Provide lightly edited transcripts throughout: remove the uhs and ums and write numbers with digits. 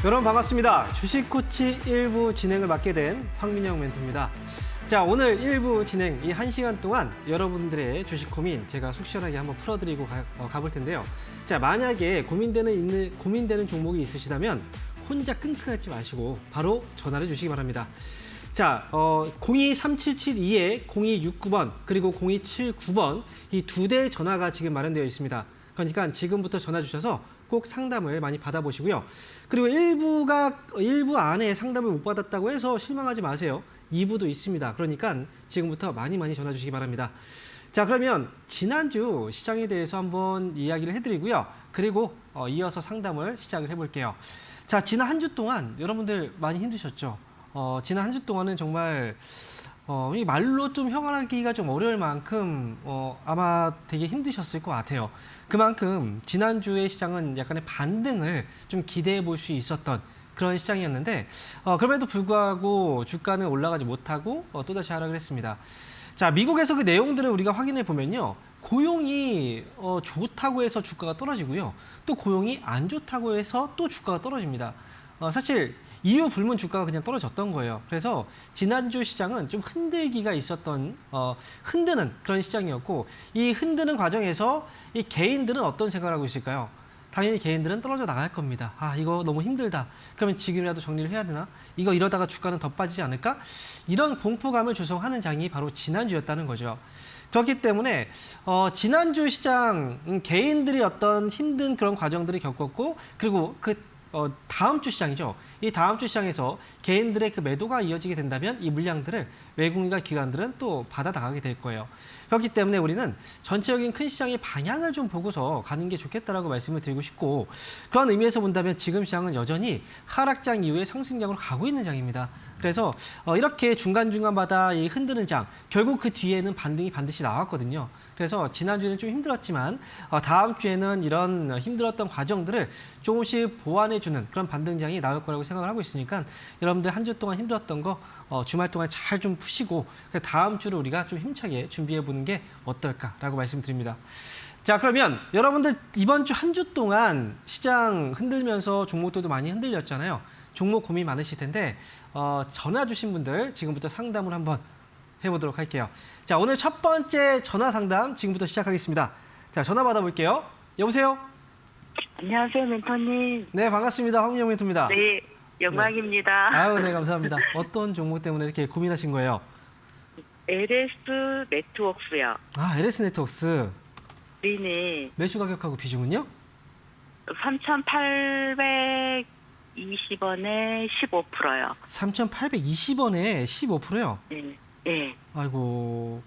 여러분 반갑습니다. 주식코치 1부 진행을 맡게 된 황민영 멘토입니다. 자, 오늘 1부 진행 이 1시간 동안 여러분들의 주식 고민 제가 속 시원하게 한번 풀어드리고 가볼 텐데요. 자, 만약에 고민되는 종목이 있으시다면 혼자 끙끙 앓지 마시고 바로 전화를 주시기 바랍니다. 자, 023772에 0269번 그리고 0279번 이 두 대의 전화가 지금 마련되어 있습니다. 그러니까 지금부터 전화 주셔서 꼭 상담을 많이 받아보시고요. 그리고 1부 안에 상담을 못 받았다고 해서 실망하지 마세요. 2부도 있습니다. 그러니까 지금부터 많이 전화 주시기 바랍니다. 자, 그러면 지난주 시장에 대해서 한번 이야기를 해드리고요. 그리고 이어서 상담을 시작을 해볼게요. 자, 지난 한 주 동안 여러분들 많이 힘드셨죠? 지난 한 주 동안은 정말 이 말로 좀 형언하기가 좀 어려울 만큼 아마 되게 힘드셨을 것 같아요. 그만큼 지난주의 시장은 약간의 반등을 좀 기대해 볼 수 있었던 그런 시장이었는데 그럼에도 불구하고 주가는 올라가지 못하고 또다시 하락을 했습니다. 자, 미국에서 그 내용들을 우리가 확인해 보면요. 고용이 좋다고 해서 주가가 떨어지고요. 또 고용이 안 좋다고 해서 또 주가가 떨어집니다. 사실 이유 불문 주가가 그냥 떨어졌던 거예요. 그래서 지난주 시장은 좀 흔들기가 있었던 흔드는 그런 시장이었고 이 흔드는 과정에서 이 개인들은 어떤 생각을 하고 있을까요? 당연히 개인들은 떨어져 나갈 겁니다. 아, 이거 너무 힘들다. 그러면 지금이라도 정리를 해야 되나? 이거 이러다가 주가는 더 빠지지 않을까? 이런 공포감을 조성하는 장이 바로 지난주였다는 거죠. 그렇기 때문에 지난주 시장 개인들이 어떤 힘든 그런 과정들을 겪었고 그리고 다음 주 시장이죠. 이 다음 주 시장에서 개인들의 그 매도가 이어지게 된다면 이 물량들을 외국인과 기관들은 또 받아 나가게 될 거예요. 그렇기 때문에 우리는 전체적인 큰 시장의 방향을 좀 보고서 가는 게 좋겠다라고 말씀을 드리고 싶고 그런 의미에서 본다면 지금 시장은 여전히 하락장 이후에 상승장으로 가고 있는 장입니다. 그래서 이렇게 중간중간마다 이 흔드는 장, 결국 그 뒤에는 반등이 반드시 나왔거든요. 그래서 지난주에는 좀 힘들었지만 다음 주에는 이런 힘들었던 과정들을 조금씩 보완해주는 그런 반등장이 나올 거라고 생각을 하고 있으니까 여러분들 한 주 동안 힘들었던 거 주말 동안 잘 좀 푸시고 다음 주를 우리가 좀 힘차게 준비해보는 게 어떨까라고 말씀드립니다. 자, 그러면 여러분들 이번 주 한 주 동안 시장 흔들면서 종목들도 많이 흔들렸잖아요. 종목 고민 많으실 텐데 전화 주신 분들 지금부터 상담을 한번 해보도록 할게요. 자, 오늘 첫 번째 전화 상담 지금부터 시작하겠습니다. 자, 전화 받아볼게요. 여보세요? 안녕하세요, 멘토님. 네, 반갑습니다. 황민영 멘토입니다. 네, 영광입니다. 네. 아유, 네, 감사합니다. 어떤 종목 때문에 이렇게 고민하신 거예요? LS 네트워크요. 아, LS 네트워크스. 네네. 매수 가격하고 비중은요? 3,820원에 15%요. 3,820원에 15%요? 네. 네. 아이고,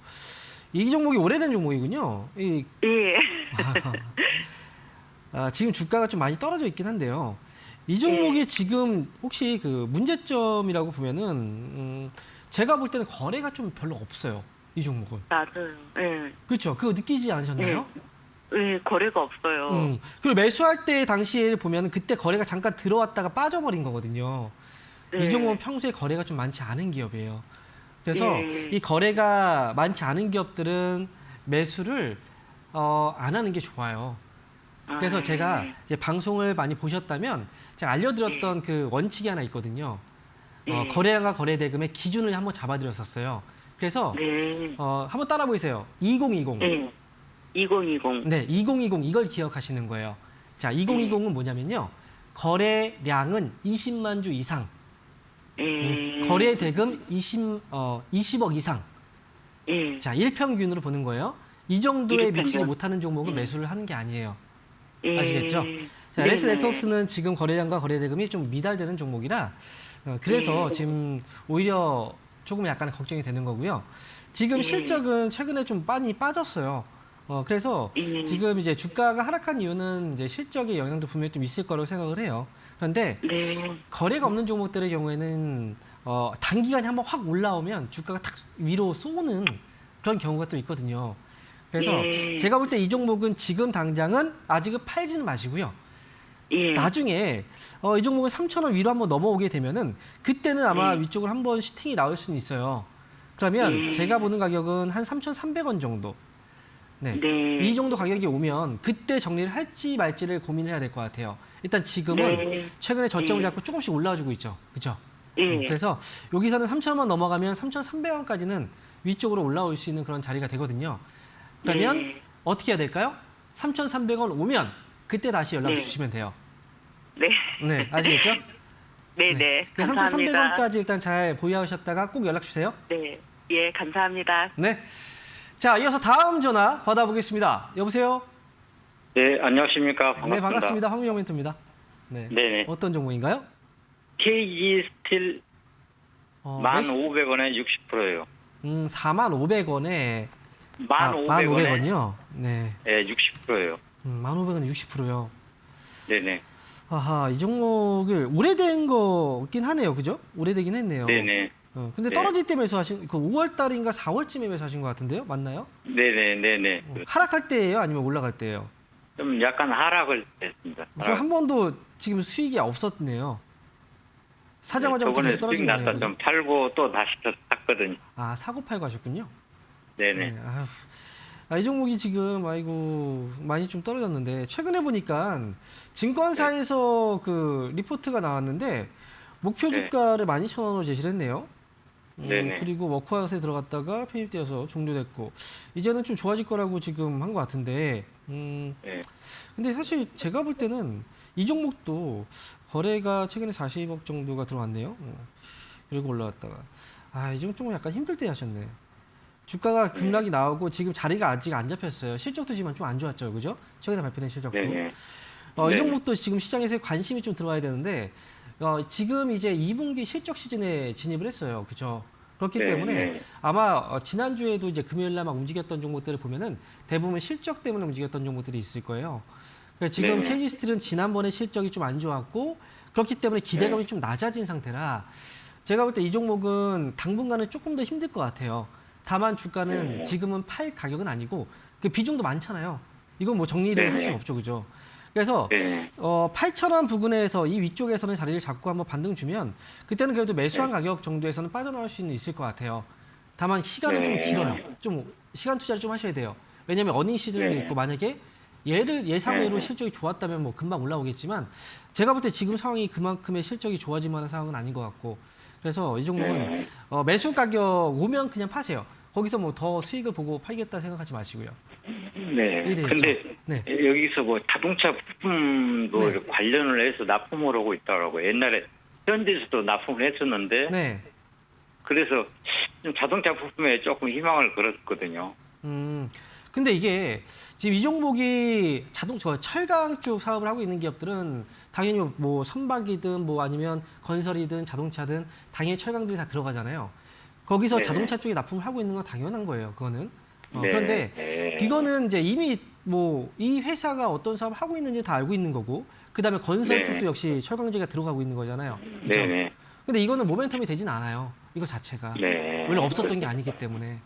이 종목이 오래된 종목이군요. 네. 지금 주가가 좀 많이 떨어져 있긴 한데요. 이 종목이 지금 혹시 그 문제점이라고 보면은 제가 볼 때는 거래가 좀 별로 없어요. 이 종목은. 맞아요. 네. 그렇죠. 그거 느끼지 않으셨나요? 네, 거래가 없어요. 그리고 매수할 때 당시에 보면 그때 거래가 잠깐 들어왔다가 빠져버린 거거든요. 네. 이 종목은 평소에 거래가 좀 많지 않은 기업이에요. 그래서 네. 이 거래가 많지 않은 기업들은 매수를 안 하는 게 좋아요. 그래서 제가 이제 방송을 많이 보셨다면 제가 알려드렸던 그 원칙이 하나 있거든요. 거래량과 거래대금의 기준을 한번 잡아드렸었어요. 그래서 네. 한번 따라 보이세요. 2020. 네. 2020. 네, 2020 이걸 기억하시는 거예요. 자, 2020은 뭐냐면요. 거래량은 20만 주 이상. 거래 대금 20억 이상. 자, 일평균으로 보는 거예요. 이 정도에 미치지 못하는 종목은 매수를 하는 게 아니에요. 아시겠죠? 자, LS 네트워크스는 지금 거래량과 거래 대금이 좀 미달되는 종목이라 그래서 지금 오히려 조금 약간 걱정이 되는 거고요. 지금 실적은 최근에 좀 많이 빠졌어요. 그래서 지금 이제 주가가 하락한 이유는 이제 실적의 영향도 분명히 좀 있을 거라고 생각을 해요. 그런데 거래가 없는 종목들의 경우에는 단기간에 한번 확 올라오면 주가가 탁 위로 쏘는 그런 경우가 또 있거든요. 그래서 제가 볼 때 이 종목은 지금 당장은 아직은 팔지는 마시고요. 나중에 이 종목은 3,000원 위로 한번 넘어오게 되면은 그때는 아마 위쪽으로 한번 슈팅이 나올 수는 있어요. 그러면 제가 보는 가격은 한 3,300원 정도. 네. 이 정도 가격이 오면 그때 정리를 할지 말지를 고민해야 될 것 같아요. 일단 지금은 네. 최근에 저점을 예. 잡고 조금씩 올라와주고 있죠. 그렇죠? 예. 그래서 여기서는 3,000원만 넘어가면 3,300원까지는 위쪽으로 올라올 수 있는 그런 자리가 되거든요. 그러면 네. 어떻게 해야 될까요? 3,300원 오면 그때 다시 연락 네. 주시면 돼요. 네. 네, 아시겠죠? 네네. 그래서 감사합니다. 3,300원까지 일단 잘 보유하셨다가 꼭 연락 주세요. 네. 예, 감사합니다. 네. 자, 이어서 다음 전화 받아보겠습니다. 여보세요? 네, 안녕하십니까. 반갑습니다. 네, 반갑습니다. 황민영 멘토입니다. 네. 네네. 어떤 종목인가요? KG 스틸 매수- 1,500원에 60%예요. 45,500원에 1,500원에 1,500원이요? 네. 60%예요. 1,500원에 60%요. 네네. 아하, 이 종목을 오래된 거긴 하네요. 그죠? 오래되긴 했네요. 네네. 근데 네. 떨어질 때 매수하신, 그 5월 달인가 4월쯤에 매수하신 것 같은데요? 맞나요? 네네. 하락할 때예요? 아니면 올라갈 때예요? 좀 약간 하락을 했습니다. 그럼 한 번도 지금 수익이 없었네요. 사자마자부터 저번에 계속 수익 떨어지는 났다 거예요. 좀 팔고 또 다시 또 샀거든요. 아, 사고 팔고 하셨군요. 네네. 네, 아휴. 이 종목이 지금 아이고 많이 좀 떨어졌는데 최근에 보니까 증권사에서 그 리포트가 나왔는데 목표 네. 주가를 12,000원으로 제시를 했네요. 네네. 그리고 워크아웃에 들어갔다가 편입되어서 종료됐고 이제는 좀 좋아질 거라고 지금 한 것 같은데 네. 근데 사실 제가 볼 때는 이 종목도 거래가 최근에 40억 정도가 들어왔네요. 그리고 올라왔다가 이 종목은 약간 힘들 때 하셨네. 주가가 급락이 나오고 지금 자리가 아직 안 잡혔어요. 실적도 지금 좀 안 좋았죠, 그죠? 최근에 발표된 실적도. 네네. 이 네. 종목도 지금 시장에서 관심이 좀 들어와야 되는데 지금 이제 2분기 실적 시즌에 진입을 했어요, 그죠? 그렇기 네, 때문에 네. 아마 지난주에도 이제 금요일날 막 움직였던 종목들을 보면은 대부분 실적 때문에 움직였던 종목들이 있을 거예요. 그러니까 지금 네. KG스틸은 지난번에 실적이 좀 안 좋았고 그렇기 때문에 기대감이 네. 좀 낮아진 상태라 제가 볼 때 이 종목은 당분간은 조금 더 힘들 것 같아요. 다만 주가는 네. 지금은 팔 가격은 아니고 그 비중도 많잖아요. 이건 뭐 정리를 네. 할 수는 없죠, 그죠? 그래서 네. 8,000원 부근에서 이 위쪽에서는 자리를 잡고 한번 반등 주면 그때는 그래도 매수한 가격 정도에서는 빠져나올 수는 있을 것 같아요. 다만 시간은 좀 네. 길어요. 좀 시간 투자를 좀 하셔야 돼요. 왜냐하면 어닝 시즌도 네. 있고 만약에 얘를 예상외로 네. 실적이 좋았다면 뭐 금방 올라오겠지만 제가 볼 때 지금 상황이 그만큼의 실적이 좋아질 만한 상황은 아닌 것 같고 그래서 이 종목은 네. 매수 가격 오면 그냥 파세요. 거기서 뭐 더 수익을 보고 팔겠다 생각하지 마시고요. 네. 이래 근데 있죠. 네. 여기서 뭐 자동차 부품도 네. 이렇게 관련을 해서 납품을 하고 있더라고요. 옛날에 현지에서도 납품을 했었는데 네. 그래서 좀 자동차 부품에 조금 희망을 걸었거든요. 근데 이게 지금 이 종목이 철강 쪽 사업을 하고 있는 기업들은 당연히 뭐 선박이든 뭐 아니면 건설이든 자동차든 당연히 철강들이 다 들어가잖아요. 거기서 네. 자동차 쪽에 납품을 하고 있는 건 당연한 거예요. 그거는. 네. 그런데 네. 이거는 이제 이미 뭐 이 회사가 어떤 사업을 하고 있는지 다 알고 있는 거고 그다음에 건설 네. 쪽도 역시 철강제가 들어가고 있는 거잖아요. 그렇죠? 네네. 근데 이거는 모멘텀이 되진 않아요. 이거 자체가. 네. 원래 없었던 게 아니기 때문에.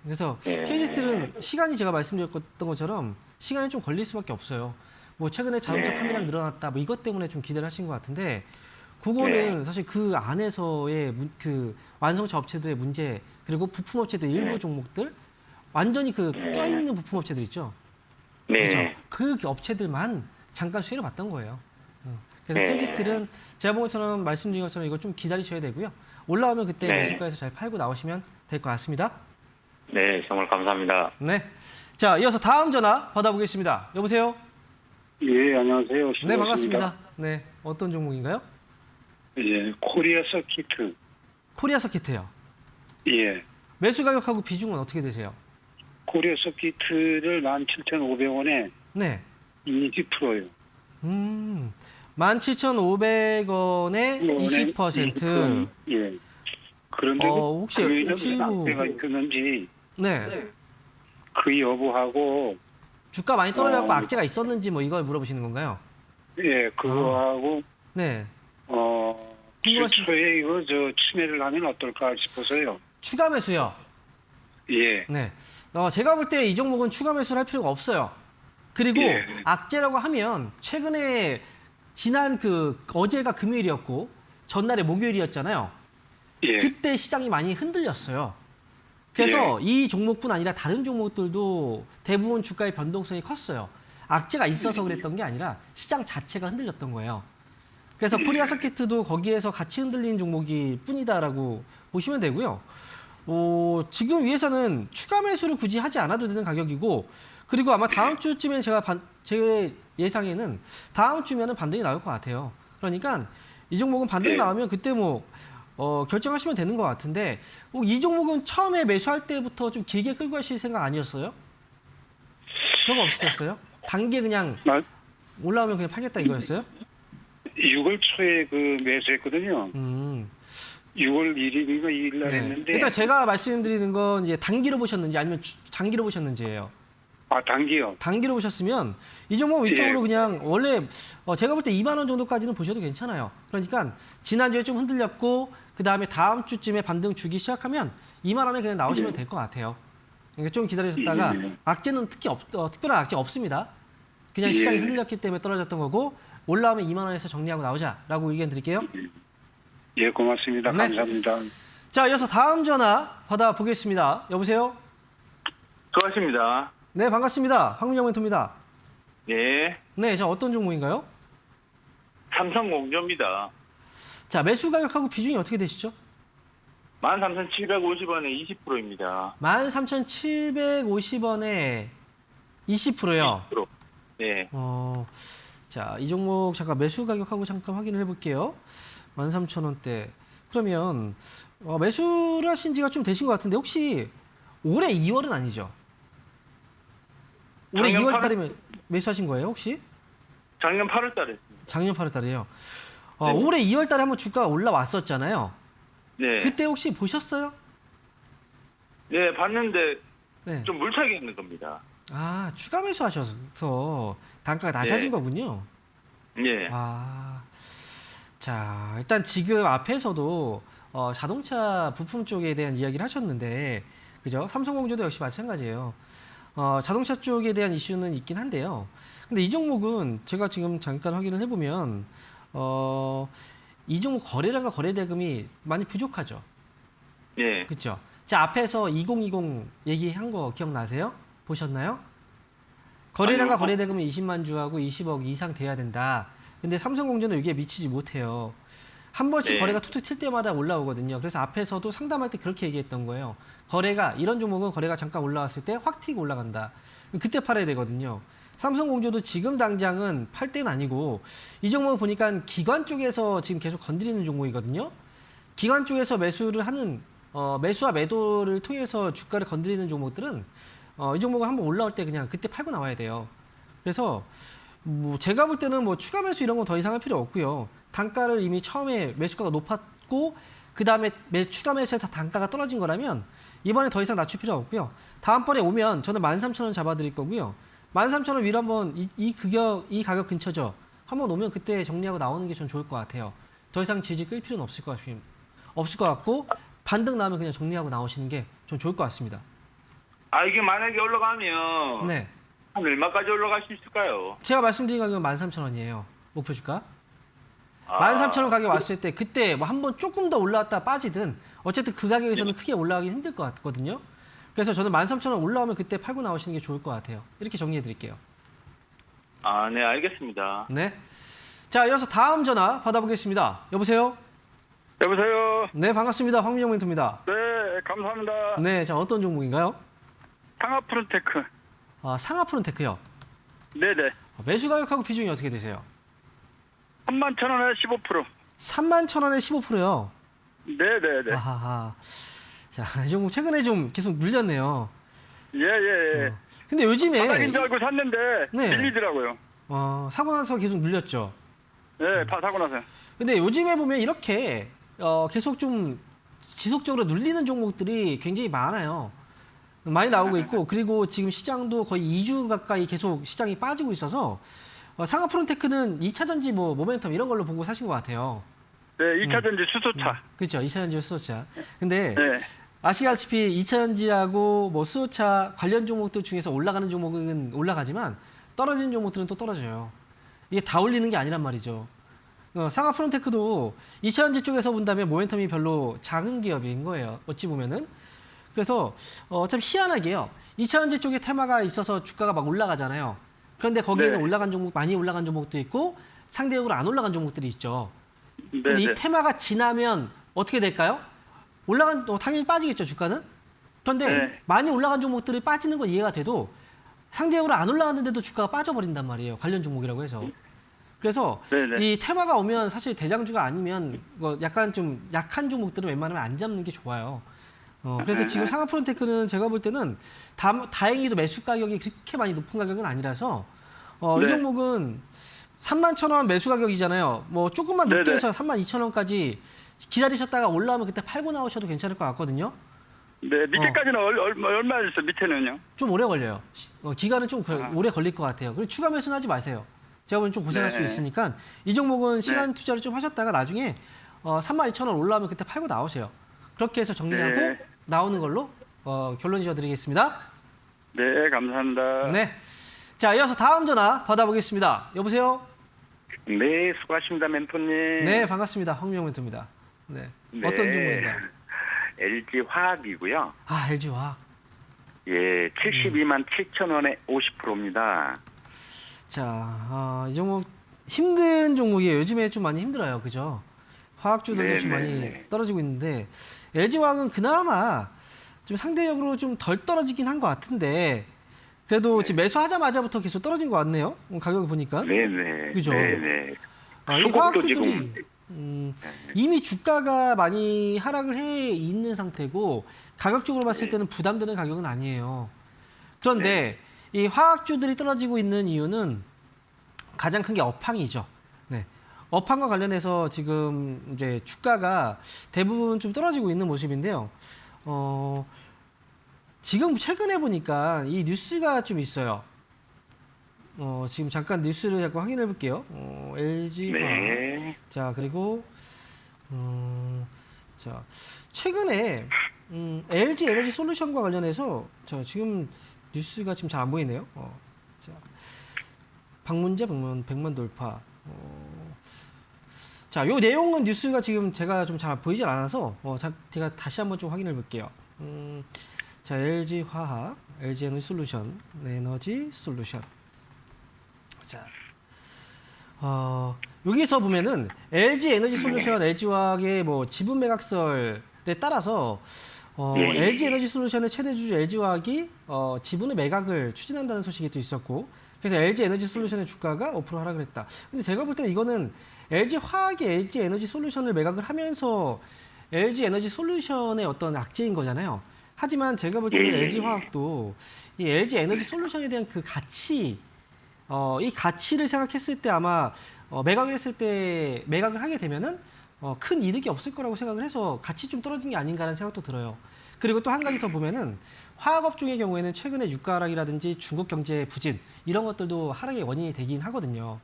그래서 네. KG스틸은 시간이 제가 말씀드렸던 것처럼 시간이 좀 걸릴 수밖에 없어요. 뭐 최근에 자동차 네. 판매량 늘어났다 뭐 이것 때문에 좀 기대를 하신 것 같은데 그거는 네. 사실 그 안에서의 그 완성차 업체들의 문제 그리고 부품 업체들 일부 네. 종목들 완전히 그 네. 껴있는 부품 업체들 있죠. 네. 그렇죠? 그 업체들만 잠깐 수혜를 봤던 거예요. 그래서 네. KG스틸은 제가 본 것처럼 말씀드린 것처럼 이거 좀 기다리셔야 되고요. 올라오면 그때 네. 매수가에서 잘 팔고 나오시면 될 것 같습니다. 네, 정말 감사합니다. 네. 자, 이어서 다음 전화 받아보겠습니다. 여보세요? 예, 안녕하세요. 네, 반갑습니다. 네. 어떤 종목인가요? 예, 코리아 서키트. 코리아 서키트요. 예, 매수 가격하고 비중은 어떻게 되세요? 코리아 서키트를 17,500원에 네. 20%요. 17,500원에 20%. 예. 그런데 혹시 무슨 뭐- 악재가 있었는지 네. 그 여부하고 주가 많이 떨어져갖고 어, 악재가 있었는지 뭐 이걸 물어보시는 건가요? 예, 그거하고 네. 궁금하신- 출처에 이거 침해를 하면 어떨까 싶어서요. 추가 매수요. 예, 네. 제가 볼 때 이 종목은 추가 매수를 할 필요가 없어요. 그리고 예. 악재라고 하면 최근에 지난 어제가 금요일이었고 전날에 목요일이었잖아요. 예, 그때 시장이 많이 흔들렸어요. 그래서 이 종목뿐 아니라 다른 종목들도 대부분 주가의 변동성이 컸어요. 악재가 있어서 그랬던 게 아니라 시장 자체가 흔들렸던 거예요. 그래서 코리아 서킷도 거기에서 같이 흔들린 종목이 뿐이다라고 보시면 되고요. 지금 위에서는 추가 매수를 굳이 하지 않아도 되는 가격이고, 그리고 아마 다음 주쯤에 제 예상에는 다음 주면은 반등이 나올 것 같아요. 그러니까 이 종목은 반등이 나오면 그때 결정하시면 되는 것 같은데, 이 종목은 처음에 매수할 때부터 좀 길게 끌고 가실 생각 아니었어요? 그런 거 없으셨어요? 단계 그냥 올라오면 그냥 팔겠다 이거였어요? 6월 초에 그 매수했거든요. 6월 1일인가 2일 날 네. 했는데. 일단 제가 말씀드리는 건 이제 단기로 보셨는지 아니면 장기로 보셨는지예요. 단기요. 단기로 보셨으면 이 종목 위쪽으로 그냥 원래 제가 볼 때 2만 원 정도까지는 보셔도 괜찮아요. 그러니까 지난주에 좀 흔들렸고 그다음에 다음 주쯤에 반등 주기 시작하면 2만 원에 그냥 나오시면 될 것 같아요. 그러니까 좀 기다리셨다가 악재는 특별한 악재 없습니다. 그냥 시장이 흔들렸기 때문에 떨어졌던 거고 올라오면 2만 원에서 정리하고 나오자라고 의견 드릴게요. 예, 고맙습니다. 네. 감사합니다. 자, 이어서 다음 전화 받아보겠습니다. 여보세요? 수고하십니다. 네, 반갑습니다. 황민영 멘토입니다. 예, 네, 자, 어떤 종목인가요? 삼성공조입니다. 자, 매수 가격하고 비중이 어떻게 되시죠? 13,750원에 20%입니다. 13,750원에 20%요. 20%. 예, 자, 이 종목 잠깐 매수 가격하고 잠깐 확인을 해볼게요. 13,000원대. 그러면 매수를 하신 지가 좀 되신 것 같은데 혹시 올해 2월은 아니죠? 올해 작년 2월 달에 매수하신 거예요, 혹시? 작년 8월 달에 했습니다. 작년 8월 달에요. 네. 올해 2월 달에 한번 주가가 올라왔었잖아요. 네, 그때 혹시 보셨어요? 네, 봤는데 네. 좀 물차게 있는 겁니다. 아, 추가 매수하셔서 단가가 낮아진 네. 거군요. 예, 자, 일단 지금 앞에서도 자동차 부품 쪽에 대한 이야기를 하셨는데, 그죠? 삼성공조도 역시 마찬가지예요. 자동차 쪽에 대한 이슈는 있긴 한데요. 근데 이 종목은 제가 지금 잠깐 확인을 해보면, 이 종목 거래량과 거래대금이 많이 부족하죠. 예, 그렇죠? 자, 앞에서 2020 얘기한 거 기억나세요? 보셨나요? 거래량과 아니요. 거래대금이 20만 주하고 20억 이상 돼야 된다. 근데 삼성공조는 여기에 미치지 못해요. 한 번씩 네. 거래가 툭툭 튈 때마다 올라오거든요. 그래서 앞에서도 상담할 때 그렇게 얘기했던 거예요. 거래가 이런 종목은 거래가 잠깐 올라왔을 때 확 튀고 올라간다. 그때 팔아야 되거든요. 삼성공조도 지금 당장은 팔 때는 아니고 이 종목을 보니까 기관 쪽에서 지금 계속 건드리는 종목이거든요. 기관 쪽에서 매수를 하는 매수와 매도를 통해서 주가를 건드리는 종목들은 이 종목은 한번 올라올 때 그냥 그때 팔고 나와야 돼요. 그래서 제가 볼 때는 추가 매수 이런 거 더 이상 할 필요 없고요. 단가를 이미 처음에 매수가가 높았고 그 다음에 추가 매수해서 단가가 떨어진 거라면 이번에 더 이상 낮출 필요 없고요. 다음번에 오면 저는 13,000원 잡아드릴 거고요. 13,000원 위로 한번 이 가격 근처죠. 한번 오면 그때 정리하고 나오는 게 좀 좋을 것 같아요. 더 이상 지지 끌 필요는 없을 것 같고 반등 나오면 그냥 정리하고 나오시는 게 좀 좋을 것 같습니다. 이게 만약에 올라가면 네, 한 얼마까지 올라갈 수 있을까요? 제가 말씀드린 가격은 13,000원이에요. 목표 주가. 아, 13,000원 가격 왔을 때 그때 한번 조금 더 올라왔다 빠지든 어쨌든 그 가격에서는 크게 올라가기 힘들 것 같거든요. 그래서 저는 13,000원 올라오면 그때 팔고 나오시는 게 좋을 것 같아요. 이렇게 정리해 드릴게요. 네, 알겠습니다. 네. 자, 이어서 다음 전화 받아보겠습니다. 여보세요? 여보세요. 네, 반갑습니다. 황민영 멘토입니다. 네, 감사합니다. 네, 자, 어떤 종목인가요? 상하프론테크. 상하프론테크요. 네네. 매수 가격하고 비중이 어떻게 되세요? 31,000원에 15%. 31,000원에 15%요. 네네네. 아하하. 자, 이 종목 최근에 좀 계속 물렸네요. 예. 근데 요즘에 바닥인 줄 알고 샀는데 네. 밀리더라고요. 사고 나서 계속 물렸죠. 네, 사고 나서. 근데 요즘에 보면 이렇게 계속 좀 지속적으로 눌리는 종목들이 굉장히 많아요. 많이 나오고 있고, 그리고 지금 시장도 거의 2주 가까이 계속 시장이 빠지고 있어서 상하프론테크는 2차 전지 모멘텀 이런 걸로 보고 사신 것 같아요. 네, 2차 전지 수소차. 그렇죠. 2차 전지 수소차. 근데 네. 아시다시피 2차 전지하고 수소차 관련 종목들 중에서 올라가는 종목은 올라가지만 떨어지는 종목들은 또 떨어져요. 이게 다 올리는 게 아니란 말이죠. 상하프론테크도 2차 전지 쪽에서 본다면 모멘텀이 별로 작은 기업인 거예요. 어찌 보면은. 그래서 참 희한하게요. 2차 전지 쪽에 테마가 있어서 주가가 막 올라가잖아요. 그런데 거기에는 네. 올라간 종목, 많이 올라간 종목도 있고 상대적으로 안 올라간 종목들이 있죠. 네, 근데 이 네. 테마가 지나면 어떻게 될까요? 당연히 빠지겠죠, 주가는. 그런데 네. 많이 올라간 종목들이 빠지는 건 이해가 돼도 상대적으로 안 올라갔는데도 주가가 빠져버린단 말이에요. 관련 종목이라고 해서. 그래서 네, 네. 이 테마가 오면 사실 대장주가 아니면 약간 좀 약한 종목들은 웬만하면 안 잡는 게 좋아요. 그래서 지금 상하프론테크는 제가 볼 때는 다행히도 매수 가격이 그렇게 많이 높은 가격은 아니라서 이 네. 종목은 31,000원 매수 가격이잖아요. 뭐 조금만 높게 네네. 해서 32,000원까지 기다리셨다가 올라오면 그때 팔고 나오셔도 괜찮을 것 같거든요. 네, 밑에까지는 얼마였어요? 밑에는요? 좀 오래 걸려요. 기간은 좀 아. 오래 걸릴 것 같아요. 그리고 추가 매수는 하지 마세요. 제가 보기엔 좀 고생할 네. 수 있으니까 이 종목은 시간 투자를 좀 하셨다가 나중에 32,000원 올라오면 그때 팔고 나오세요. 그렇게 해서 정리하고 네. 나오는 걸로 결론 지어드리겠습니다. 네, 감사합니다. 네. 자, 이어서 다음 전화 받아보겠습니다. 여보세요? 네, 수고하십니다, 멘토님. 네, 반갑습니다. 황미영 멘토입니다. 네. 네. 어떤 종목인가요? LG 화학이고요. 아, LG화학. 예, 72만 7천 원에 50%입니다. 자, 이 종목 힘든 종목이에요. 요즘에 좀 많이 힘들어요. 그죠? 화학주들도 좀 많이 네네. 떨어지고 있는데 LG화학은 그나마 좀 상대적으로 좀 덜 떨어지긴 한 것 같은데 그래도 네. 지금 매수하자마자부터 계속 떨어진 것 같네요. 가격을 보니까. 네네. 그죠? 네네. 이 수급도 화학주들이 지금 이미 주가가 많이 하락을 해 있는 상태고 가격적으로 봤을 때는 부담되는 가격은 아니에요. 그런데 이 화학주들이 떨어지고 있는 이유는 가장 큰 게 업황이죠. 네. 업황과 관련해서 지금 이제 주가가 대부분 좀 떨어지고 있는 모습인데요. 지금 최근에 보니까 이 뉴스가 좀 있어요. 지금 잠깐 뉴스를 잠깐 확인해 볼게요. LG화학. 네. 자, 그리고 자, 최근에 LG 에너지 솔루션과 관련해서 지금 뉴스가 지금 잘 안 보이네요. 자, 방문제 100만 돌파. 자, 요 내용은 뉴스가 지금 제가 좀 잘 보이질 않아서 제가 다시 한번 좀 확인해 볼게요. 자, LG 화학, LG 에너지 솔루션, 에너지 솔루션. 자, 여기서 보면은 LG 에너지 솔루션, LG 화학의 뭐 지분 매각설에 따라서 LG 에너지 솔루션의 최대 주주 LG 화학이 지분의 매각을 추진한다는 소식이 또 있었고, 그래서 LG 에너지 솔루션의 주가가 5% 하락을 했다. 근데 제가 볼 때 이거는 LG 화학이 LG 에너지 솔루션을 매각을 하면서 LG 에너지 솔루션의 어떤 악재인 거잖아요. 하지만 제가 볼 때는 LG 화학도 이 LG 에너지 솔루션에 대한 그 가치, 이 가치를 생각했을 때 아마 매각을 했을 때 매각을 하게 되면은 큰 이득이 없을 거라고 생각을 해서 같이 좀 떨어진 게 아닌가라는 생각도 들어요. 그리고 또 한 가지 더 보면은 화학업종의 경우에는 최근에 유가 하락이라든지 중국 경제 부진 이런 것들도 하락의 원인이 되긴 하거든요.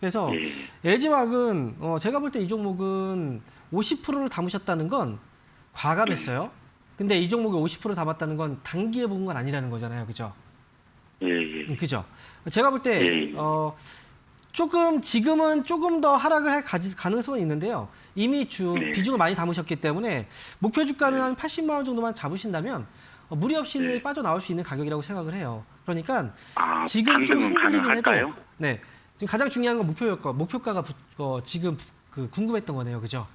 그래서 LG화학은 제가 볼 때 이 종목은 50%를 담으셨다는 건 과감했어요. 근데 이 종목에 50% 담았다는 건 단기에 본 건 아니라는 거잖아요. 그죠? 예. 그죠? 제가 볼 때 지금은 조금 더 하락을 할 가능성은 있는데요. 이미 비중을 많이 담으셨기 때문에 목표 주가는 한 80만 원 정도만 잡으신다면 무리 없이 빠져나올 수 있는 가격이라고 생각을 해요. 그러니까 지금 좀 흔들리긴 해도 네. 지금 가장 중요한 건 목표가가 지금 궁금했던 거네요. 그죠?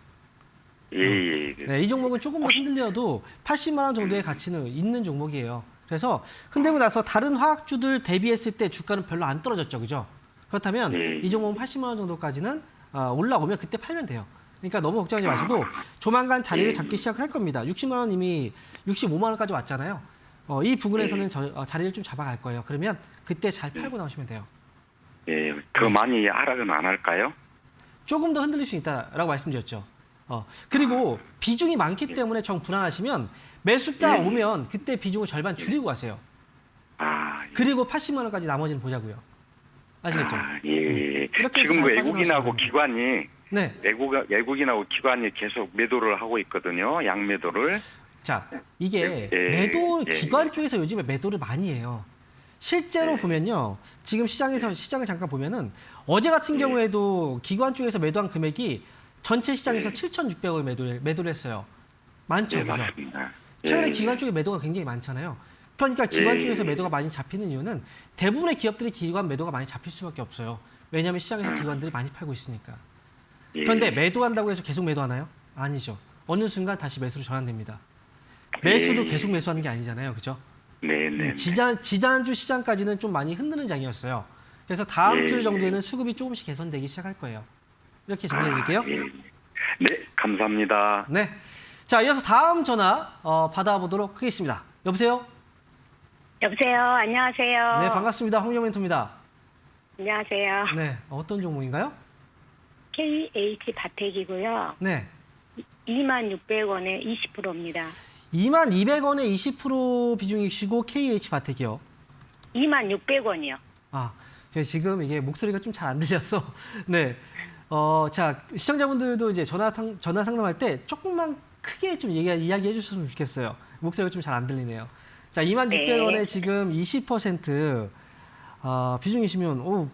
예. 네, 이 종목은 조금 더 흔들려도 80만 원 정도의 가치는 있는 종목이에요. 그래서 흔들고 나서 다른 화학주들 대비했을 때 주가는 별로 안 떨어졌죠. 그죠? 그렇다면 이 종목은 80만 원 정도까지는 올라오면 그때 팔면 돼요. 그러니까 너무 걱정하지 마시고 조만간 자리를 잡기 시작할 겁니다. 60만 원 이미 65만 원까지 왔잖아요. 이 부분에서는 자리를 좀 잡아갈 거예요. 그러면 그때 잘 팔고 나오시면 돼요. 예. 더 많이 하락은 안 할까요? 조금 더 흔들릴 수 있다라고 말씀드렸죠. 그리고 비중이 많기 때문에 정 불안하시면 매수가 오면 그때 비중을 절반 줄이고 가세요. 그리고 80만 원까지 나머지는 보자고요. 아시겠죠? 예. 이렇게 지금 잘 외국인하고 빠져나오시면 기관이 네. 외국인하고 기관이 계속 매도를 하고 있거든요. 양매도를. 자, 이게 매도 기관 쪽에서 요즘에 매도를 많이 해요. 실제로 보면요. 지금 시장을 잠깐 보면은 어제 같은 경우에도 기관 쪽에서 매도한 금액이 전체 시장에서 7,600억 매도를 했어요. 많죠. 네, 그죠? 맞습니다. 최근에 기관 쪽에 매도가 굉장히 많잖아요. 그러니까 기관 예. 쪽에서 매도가 많이 잡히는 이유는 대부분의 기업들이 기관 매도가 많이 잡힐 수밖에 없어요. 왜냐하면 시장에서 기관들이 많이 팔고 있으니까. 예. 그런데 매도한다고 해서 계속 매도하나요? 아니죠. 어느 순간 다시 매수로 전환됩니다. 매수도 예. 계속 매수하는 게 아니잖아요. 그죠? 네네. 지난주 시장까지는 좀 많이 흔드는 장이었어요. 그래서 다음 예. 주 정도에는 수급이 조금씩 개선되기 시작할 거예요. 이렇게 정리해 드릴게요. 예. 네, 감사합니다. 네. 자, 이어서 다음 전화 받아보도록 하겠습니다. 여보세요? 여보세요. 안녕하세요. 네, 반갑습니다. 홍영 멘토입니다. 안녕하세요. 네, 어떤 종목인가요? KH 바텍이고요. 네. 26,600원에 20%입니다. 22,200원에 20% 비중이시고 KH 바텍이요. 26,600원이요. 아, 제가 지금 이게 목소리가 좀 잘 안 들려서 네. 자, 시청자분들도 이제 전화 상담할 때 조금만 크게 좀 이야기해 주셨으면 좋겠어요. 목소리가 좀 잘 안 들리네요. 자, 26,600원에 네. 지금 20% 비중이시면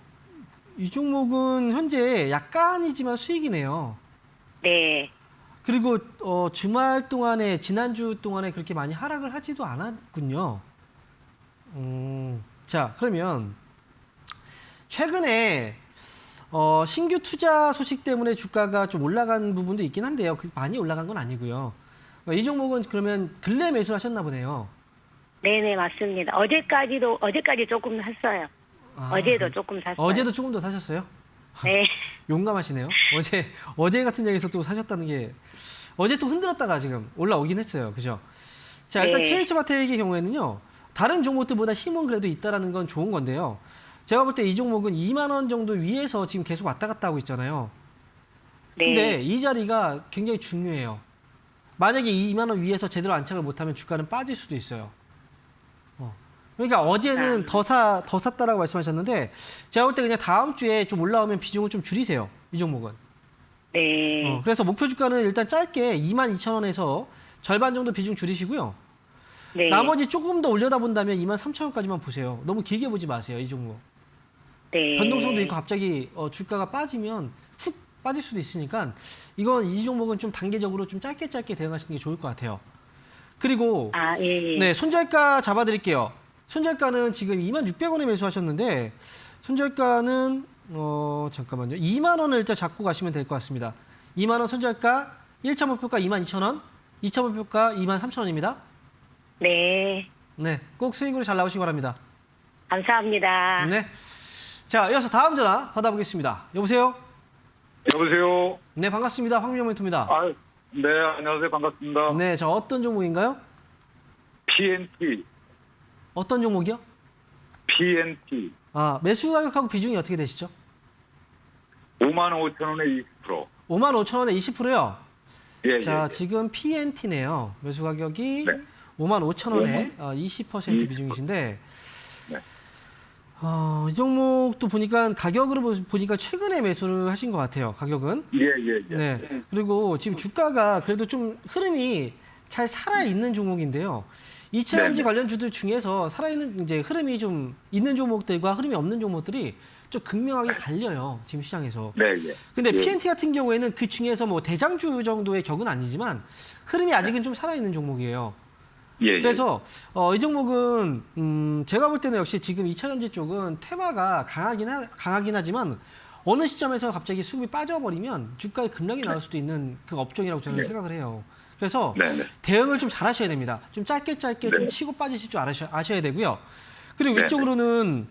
이 종목은 현재 약간이지만 수익이네요. 네. 그리고 주말 동안에 지난주 동안에 그렇게 많이 하락을 하지도 않았군요. 자, 그러면 최근에 신규 투자 소식 때문에 주가가 좀 올라간 부분도 있긴 한데요. 많이 올라간 건 아니고요. 이 종목은 그러면 근래 매수를 하셨나 보네요. 네네, 맞습니다. 어제까지 조금 샀어요. 아, 어제도 조금 샀어요. 어제도 조금 더 사셨어요? 네. 용감하시네요. 어제 같은 장에서 또 사셨다는 게 어제 또 흔들었다가 지금 올라오긴 했어요. 그죠? 자, 일단 네. KH바텍의 경우에는요. 다른 종목들보다 힘은 그래도 있다라는 건 좋은 건데요. 제가 볼 때 이 종목은 2만 원 정도 위에서 지금 계속 왔다 갔다 하고 있잖아요. 네. 근데 이 자리가 굉장히 중요해요. 만약에 2만 원 위에서 제대로 안착을 못하면 주가는 빠질 수도 있어요. 그러니까 어제는 더 샀다라고 말씀하셨는데 제가 볼 때 그냥 다음 주에 좀 올라오면 비중을 좀 줄이세요. 이 종목은. 네. 그래서 목표 주가는 일단 짧게 22,000원에서 절반 정도 비중 줄이시고요. 네. 나머지 조금 더 올려다 본다면 23,000원까지만 보세요. 너무 길게 보지 마세요. 이 종목. 네. 변동성도 있고 갑자기 주가가 빠지면 훅 빠질 수도 있으니까 이 종목은 좀 단계적으로 좀 짧게 대응하시는 게 좋을 것 같아요. 그리고 아, 예. 네, 손절가 잡아드릴게요. 손절가는 지금 26,000원에 매수하셨는데 손절가는 잠깐만요. 2만 원을 일단 잡고 가시면 될 것 같습니다. 2만 원 손절가, 1차 목표가 22,000원, 2차 목표가 23,000원입니다. 네. 네, 꼭 수익으로 잘 나오시기 바랍니다. 감사합니다. 네. 자, 이어서 다음 전화 받아보겠습니다. 여보세요? 여보세요. 네, 반갑습니다. 황민영 멘토입니다. 네, 안녕하세요. 반갑습니다. 네, 자, 어떤 종목인가요? PNT. 어떤 종목이요? PNT. 매수 가격하고 비중이 어떻게 되시죠? 55,000원에 20%. 55,000원에 20%요? 예, 자, 예. 지금 PNT네요. 매수 가격이 네. 55,000원에 20% 비중이신데, 네. 이 종목도 보니까 가격으로 보니까 최근에 매수를 하신 것 같아요. 가격은. 예. 네. 그리고 지금 주가가 그래도 좀 흐름이 잘 살아있는 종목인데요. 2차 전지 네. 관련주들 중에서 살아있는 이제 흐름이 좀 있는 종목들과 흐름이 없는 종목들이 좀 극명하게 갈려요. 지금 시장에서. 네, 예. 근데 예. PNT 같은 경우에는 그 중에서 뭐 대장주 정도의 격은 아니지만 흐름이 아직은 좀 살아있는 종목이에요. 예. 그래서 이 종목은 제가 볼 때는 역시 지금 2차 전지 쪽은 테마가 강하긴 하지만 어느 시점에서 갑자기 수급이 빠져버리면 주가에 급락이 나올 수도 있는 그 업종이라고 저는 네. 생각을 해요. 그래서 네. 대응을 좀 잘하셔야 됩니다. 좀 짧게 좀 네. 치고 빠지실 줄 아셔야 되고요. 그리고 네. 위쪽으로는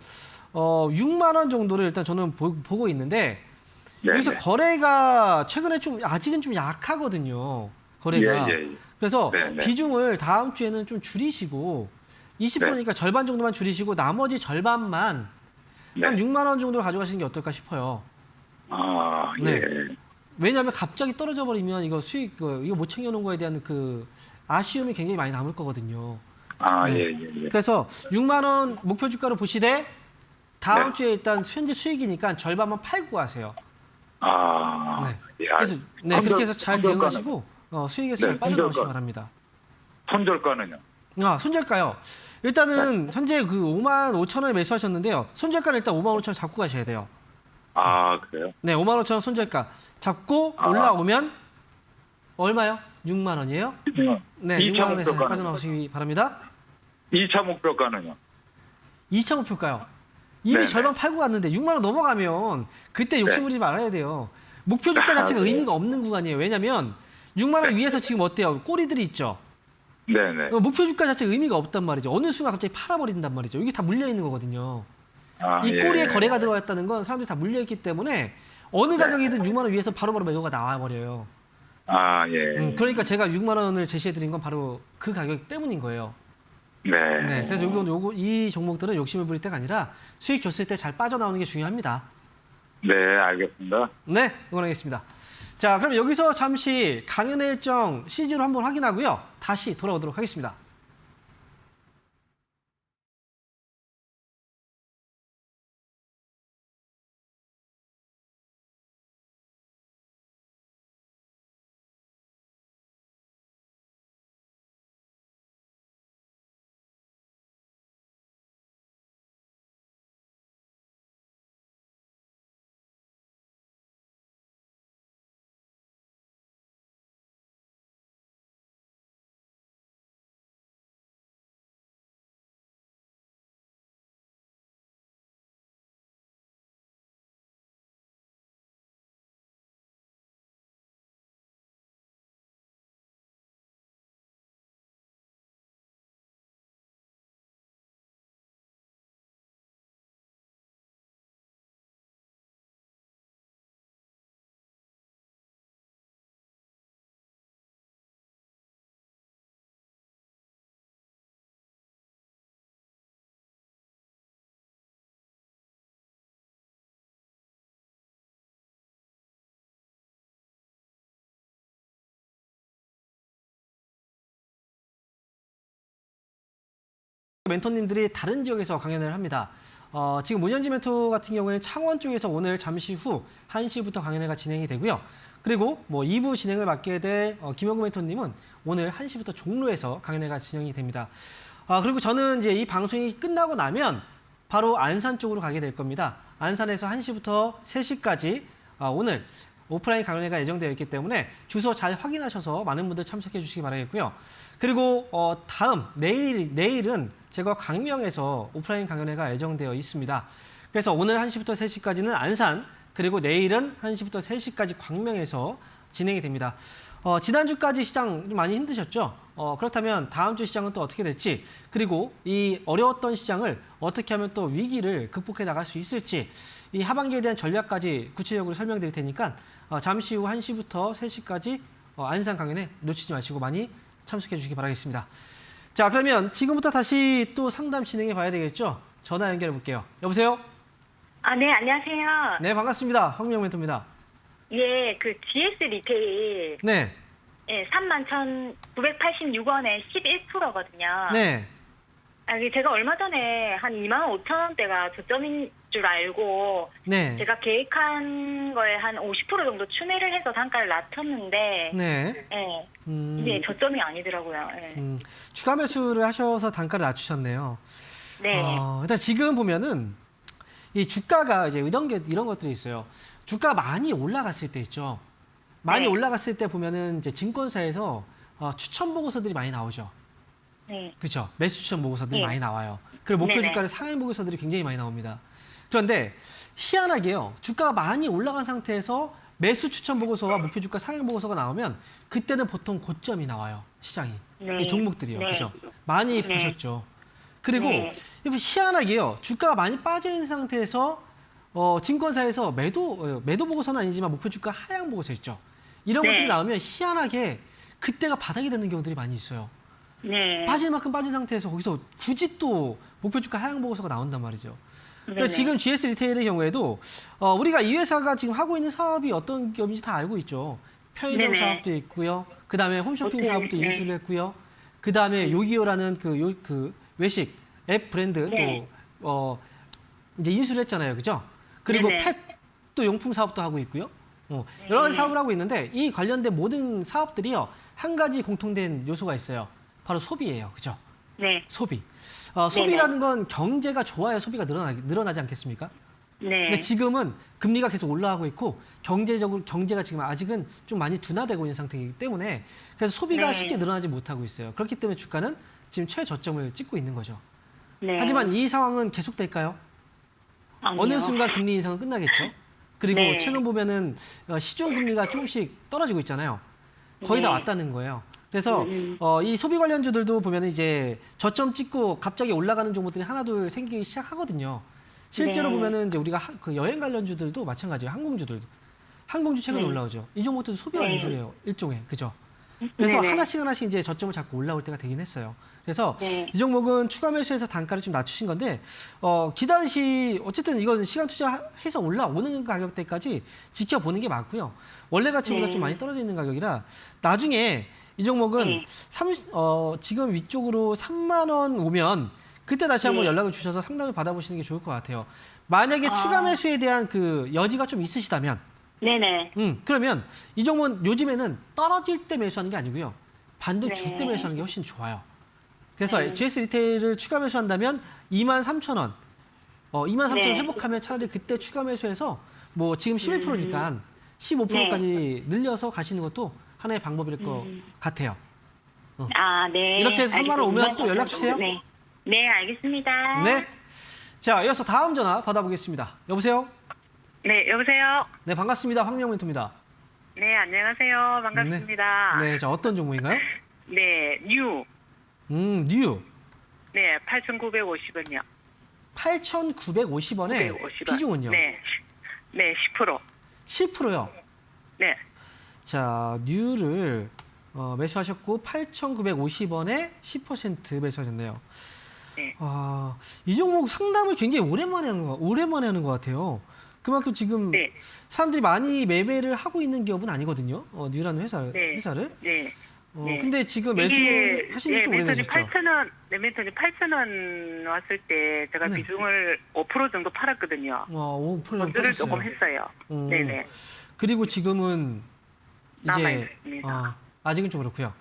6만 원 정도를 일단 저는 보고 있는데 네. 여기서 거래가 최근에 좀 아직은 좀 약하거든요. 거래가. 예. 그래서 네. 비중을 다음 주에는 좀 줄이시고 20%니까 절반 정도만 줄이시고 나머지 절반만 네. 한 6만 원 정도로 가져가시는 게 어떨까 싶어요. 예. 네. 왜냐하면 갑자기 떨어져 버리면 이거 수익 이거 못 챙겨놓은 거에 대한 그 아쉬움이 굉장히 많이 남을 거거든요. 네. 예. 그래서 6만 원 목표 주가로 보시되 다음 네. 주에 일단 현재 수익이니까 절반만 팔고 가세요. 네. 예. 그래서 그렇게 해서 잘 대응하시고 수익에서 잘 네, 빠져나오시기 손절가. 바랍니다. 손절가는요? 손절가요. 일단은 네. 현재 그 55,000원에 매수하셨는데요. 손절가는 일단 55,000원 잡고 가셔야 돼요. 그래요? 네, 55,000원 손절가 잡고 올라오면 얼마요? 6만 원이에요? 네, 6만 원에서 잘 빠져나오시기 바랍니다. 2차 목표가는요? 2차 목표가요. 이미 네네. 절반 팔고 갔는데 6만 원 넘어가면 그때 욕심 부리지 말아야 돼요. 목표 주가 자체가 네. 의미가 없는 구간이에요. 왜냐면 6만 원 위에서 지금 어때요? 꼬리들이 있죠. 네네. 목표 주가 자체가 의미가 없단 말이죠. 어느 순간 갑자기 팔아버린단 말이죠. 이게 다 물려 있는 거거든요. 아, 이 예. 꼬리에 거래가 들어갔다는 건 사람들이 다 물려 있기 때문에 어느 가격이든 6만 원 위에서 바로바로 매도가 나와버려요. 아, 예. 그러니까 제가 6만 원을 제시해드린 건 바로 그 가격 때문인 거예요. 네. 네, 그래서 이 종목들은 욕심을 부릴 때가 아니라 수익 줬을 때 잘 빠져나오는 게 중요합니다. 네, 알겠습니다. 네, 응원하겠습니다. 자, 그럼 여기서 잠시 강연의 일정 CG로 한번 확인하고요. 다시 돌아오도록 하겠습니다. 멘토님들이 다른 지역에서 강연을 합니다. 지금 문현지 멘토 같은 경우에는 창원 쪽에서 오늘 잠시 후 1시부터 강연회가 진행이 되고요. 그리고 뭐 2부 진행을 맡게 될 김영구 멘토님은 오늘 1시부터 종로에서 강연회가 진행이 됩니다. 그리고 저는 이제 이 방송이 끝나고 나면 바로 안산 쪽으로 가게 될 겁니다. 안산에서 1시부터 3시까지 오늘 오프라인 강연회가 예정되어 있기 때문에 주소 잘 확인하셔서 많은 분들 참석해 주시기 바라겠고요. 그리고 내일은 제가 광명에서 오프라인 강연회가 예정되어 있습니다. 그래서 오늘 1시부터 3시까지는 안산, 그리고 내일은 1시부터 3시까지 광명에서 진행이 됩니다. 지난주까지 시장 좀 많이 힘드셨죠? 그렇다면 다음 주 시장은 또 어떻게 될지, 그리고 이 어려웠던 시장을 어떻게 하면 또 위기를 극복해 나갈 수 있을지, 이 하반기에 대한 전략까지 구체적으로 설명드릴 테니까 잠시 후 1시부터 3시까지 안산 강연회 놓치지 마시고 많이 참석해 주시기 바라겠습니다. 자, 그러면 지금부터 다시 또 상담 진행해 봐야 되겠죠? 전화 연결해 볼게요. 여보세요? 네, 안녕하세요. 네, 반갑습니다. 황미영 멘토입니다. 예, 그 GS 리테일, 네, 예, 31,986원에 11%거든요. 네, 제가 얼마 전에 한 25,000원대가 저점인 줄 알고, 네, 제가 계획한 거에 한 50% 정도 추매를 해서 단가를 낮췄는데, 네. 예, 이게 저점이 아니더라고요. 예. 추가 매수를 하셔서 단가를 낮추셨네요. 네. 일단 지금 보면은 이 주가가 이제 이런 것들이 있어요. 주가가 많이 올라갔을 때 있죠. 많이 네. 올라갔을 때 보면은 이제 증권사에서 추천 보고서들이 많이 나오죠. 네. 그렇죠. 매수 추천 보고서들이 네. 많이 나와요. 그리고 목표 네네. 주가를 상향 보고서들이 굉장히 많이 나옵니다. 그런데 희한하게요. 주가가 많이 올라간 상태에서 매수 추천 보고서와 목표 주가 상향 보고서가 나오면 그때는 보통 고점이 나와요. 시장이. 네. 이 종목들이요. 네. 그죠? 많이 네. 보셨죠. 그리고 네. 희한하게요. 주가가 많이 빠져 있는 상태에서 증권사에서 매도 보고서는 아니지만 목표 주가 하향 보고서 있죠. 이런 네. 것들이 나오면 희한하게 그때가 바닥이 되는 경우들이 많이 있어요. 네. 빠질 만큼 빠진 상태에서 거기서 굳이 또 목표 주가 하향 보고서가 나온단 말이죠. 그러니까 네네. 지금 GS 리테일의 경우에도 우리가 이 회사가 지금 하고 있는 사업이 어떤 기업인지 다 알고 있죠. 편의점 네네. 사업도 있고요. 그 다음에 홈쇼핑 호텔, 사업도 네. 인수를 했고요. 그 다음에 요기요라는 그 외식 앱 브랜드 네. 또 이제 인수를 했잖아요, 그죠? 그리고 네네. 펫도 용품 사업도 하고 있고요. 여러 가지 사업을 하고 있는데 이 관련된 모든 사업들이요 한 가지 공통된 요소가 있어요. 바로 소비예요, 그죠? 네. 소비. 소비라는 건 경제가 좋아야 소비가 늘어나지 않겠습니까? 네. 그러니까 지금은 금리가 계속 올라가고 있고 경제가 지금 아직은 좀 많이 둔화되고 있는 상태이기 때문에 그래서 소비가 네. 쉽게 늘어나지 못하고 있어요. 그렇기 때문에 주가는 지금 최저점을 찍고 있는 거죠. 네. 하지만 이 상황은 계속될까요? 아니요. 어느 순간 금리 인상은 끝나겠죠. 그리고 네. 최근 보면은 시중 금리가 조금씩 떨어지고 있잖아요. 거의 다 네. 왔다는 거예요. 그래서 음. 이 소비 관련주들도 보면은 이제 저점 찍고 갑자기 올라가는 종목들이 하나둘 생기기 시작하거든요. 실제로 네. 보면은 이제 우리가 그 여행 관련주들도 마찬가지예요. 항공주들도. 항공주 최근에 네. 올라오죠. 이 종목들도 소비 네. 관련주예요. 일종의. 그죠? 그래서 네네. 하나씩 이제 저점을 잡고 올라올 때가 되긴 했어요. 그래서 네. 이 종목은 추가 매수해서 단가를 좀 낮추신 건데 어쨌든 이건 시간 투자해서 올라오는 가격대까지 지켜보는 게 맞고요. 원래 가치보다 네. 좀 많이 떨어져 있는 가격이라 나중에 이 종목은 네. 지금 위쪽으로 3만 원 오면 그때 다시 한번 네. 연락을 주셔서 상담을 받아보시는 게 좋을 것 같아요. 만약에 추가 매수에 대한 그 여지가 좀 있으시다면 네네. 그러면 이 종목은 요즘에는 떨어질 때 매수하는 게 아니고요. 반등 줄 때 네. 매수하는 게 훨씬 좋아요. 그래서 네. GS 리테일을 추가 매수한다면 23,000원, 23,000원 네. 회복하면 차라리 그때 추가 매수해서 뭐 지금 11%니까 15%까지 늘려서 가시는 것도 하나의 방법일 것 같아요. 아, 네. 이렇게 해서 3만 원 오면 또 연락 주세요. 네. 네, 알겠습니다. 네. 자, 이어서 다음 전화 받아보겠습니다. 여보세요? 네, 여보세요. 네, 반갑습니다. 황명 멘토입니다. 네, 안녕하세요. 반갑습니다. 네, 자, 어떤 종목인가요? 네, 뉴. 뉴. 네, 8,950원이요. 8,950원에 950원. 비중은요? 네. 네, 10%. 10%요. 네. 자, 뉴를 매수하셨고 8,950원에 10% 매수하셨네요. 네. 이 종목 상담을 굉장히 오랜만에 하는 것 같아요. 그만큼 지금 네. 사람들이 많이 매매를 하고 있는 기업은 아니거든요. 뉴라는 네. 회사를. 네. 네. 근데 지금 이게 매수하신 지 좀 오래되셨죠? 8,000원, 네, 멘토님 8,000원 왔을 때 제가 네. 비중을 5% 정도 팔았거든요. 5% 건드를 팔았어요. 조금 했어요. 네네. 그리고 지금은 이제 남아있습니다. 아직은 좀 그렇고요.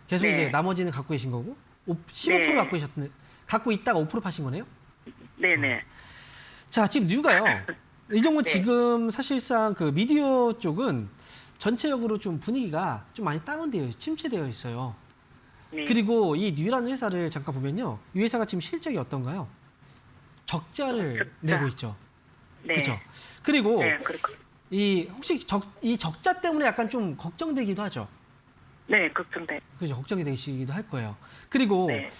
계속 네. 이제 나머지는 갖고 계신 거고 15% 네. 갖고 있다가 5% 파신 거네요. 네네. 자, 지금 뉴가요. 이 종목 네. 지금 사실상 그 미디어 쪽은 전체적으로 좀 분위기가 좀 많이 침체되어 있어요. 네. 그리고 이 뉴라는 회사를 잠깐 보면요. 이 회사가 지금 실적이 어떤가요? 적자를 적자. 내고 있죠. 네. 그렇죠. 그리고 네, 그렇고. 혹시 이 적자 때문에 약간 좀 걱정되기도 하죠. 네, 걱정돼. 그죠. 걱정이 되시기도 할 거예요. 그리고 네.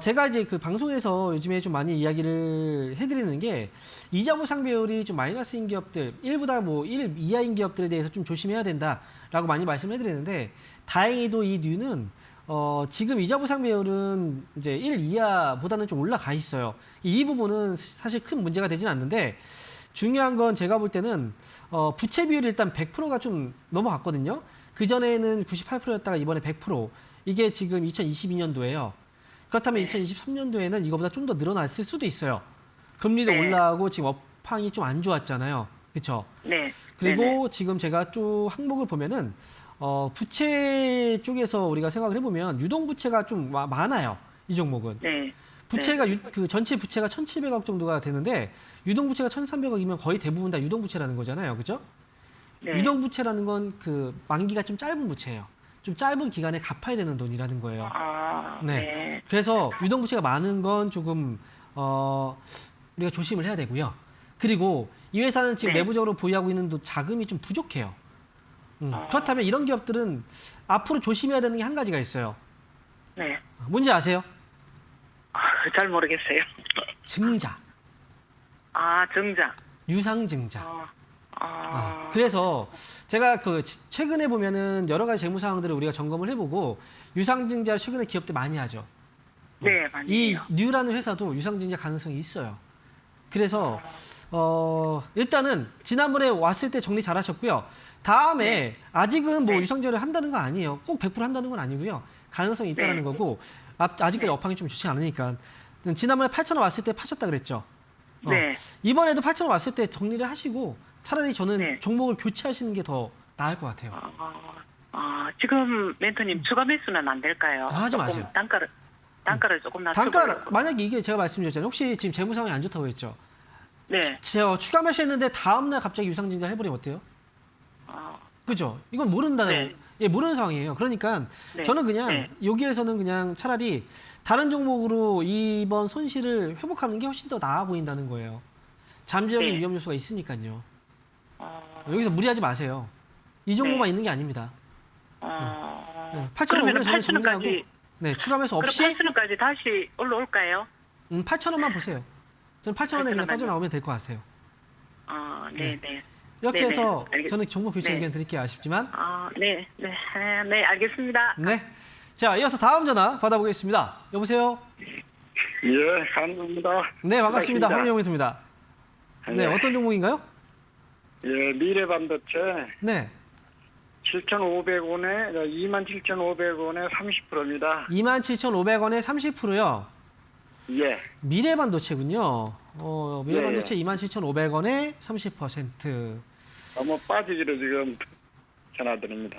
제가 이제 그 방송에서 요즘에 좀 많이 이야기를 해드리는 게 이자 보상 배율이 좀 마이너스인 기업들, 1보다 뭐 1 이하인 기업들에 대해서 좀 조심해야 된다라고 많이 말씀해드리는데 다행히도 이 뉴는 지금 이자 보상 배율은 이제 1 이하보다는 좀 올라가 있어요. 이 부분은 사실 큰 문제가 되진 않는데 중요한 건 제가 볼 때는 부채 비율이 일단 100%가 좀 넘어갔거든요. 그 전에는 98%였다가 이번에 100%. 이게 지금 2022년도예요. 그렇다면 2023년도에는 이거보다 좀 더 늘어났을 수도 있어요. 금리도 네. 올라가고 지금 업황이 좀 안 좋았잖아요. 그렇죠? 네. 그리고 네네. 지금 제가 좀 항목을 보면은 부채 쪽에서 우리가 생각을 해보면 유동 부채가 좀 많아요. 이 종목은. 네. 부채가 그 전체 부채가 1,700억 정도가 되는데 유동 부채가 1,300억이면 거의 대부분 다 유동 부채라는 거잖아요. 그죠? 네. 유동 부채라는 건 그 만기가 좀 짧은 부채예요. 좀 짧은 기간에 갚아야 되는 돈이라는 거예요. 아, 네. 네. 그래서 유동 부채가 많은 건 조금 우리가 조심을 해야 되고요. 그리고 이 회사는 지금 네. 내부적으로 보유하고 있는 자금이 좀 부족해요. 그렇다면 이런 기업들은 앞으로 조심해야 되는 게 한 가지가 있어요. 네. 뭔지 아세요? 잘 모르겠어요. 증자, 아, 정자. 유상증자. 아. 그래서 제가 그 최근에 보면은 여러 가지 재무 상황들을 우리가 점검을 해보고 유상증자 최근에 기업들 많이 하죠. 네, 많이 이 해요. 뉴라는 회사도 유상증자 가능성이 있어요. 그래서 일단은 지난번에 왔을 때 정리 잘하셨고요. 다음에 아직은 뭐 네. 유상증자를 한다는 건 아니에요. 꼭 100% 한다는 건 아니고요. 가능성이 있다는 네. 거고 아직까지 업황이 좀 좋지 않으니까 지난번에 8,000원 왔을 때 파셨다 그랬죠. 네. 이번에도 8,000원 왔을 때 정리를 하시고 차라리 저는 네. 종목을 교체하시는 게 더 나을 것 같아요. 지금 멘토님 추가 매수는 안 될까요? 하지 조금 마세요. 단가를 조금 낮춰보려고. 단가 만약에 이게 제가 말씀드렸잖아요. 혹시 지금 재무 상황이 안 좋다고 했죠. 네. 제가 추가 매수했는데 다음 날 갑자기 유상증자 해버리면 어때요? 그죠? 이건 모른다는 네. 예, 모르는 상황이에요. 그러니까 네. 저는 그냥 네. 여기에서는 그냥 차라리 다른 종목으로 이번 손실을 회복하는 게 훨씬 더 나아 보인다는 거예요. 잠재적인 네. 위험 요소가 있으니까요. 어, 여기서 무리하지 마세요. 이 종목만 네. 있는 게 아닙니다. 네, 8,000원 그러면 오면 저는 정리하고 8,000원까지 네, 추가 매수 그럼 없이 8,000원까지 다시 올라올까요? 8,000원만 보세요. 저는 8,000원에 그냥 8,000원 빠져나오면 될 것 같아요. 네, 네. 이렇게 네네. 해서 알겠- 저는 종목 교체 네. 의견 드릴게요. 아쉽지만. 네, 네, 네, 알겠습니다. 네. 자, 이어서 다음 전화 받아보겠습니다. 여보세요? 예, 감사합니다. 네, 반갑습니다. 반갑습니다. 황명민입니다. 네, 네. 어떤 종목인가요? 예, 미래반도체 네. 7,500원에 27,500원에 30%입니다. 27,500원에 30%요. 예. 미래반도체군요. 미래반도체 예, 27,500원에 30%. 너무 빠지기로 지금 전화드립니다.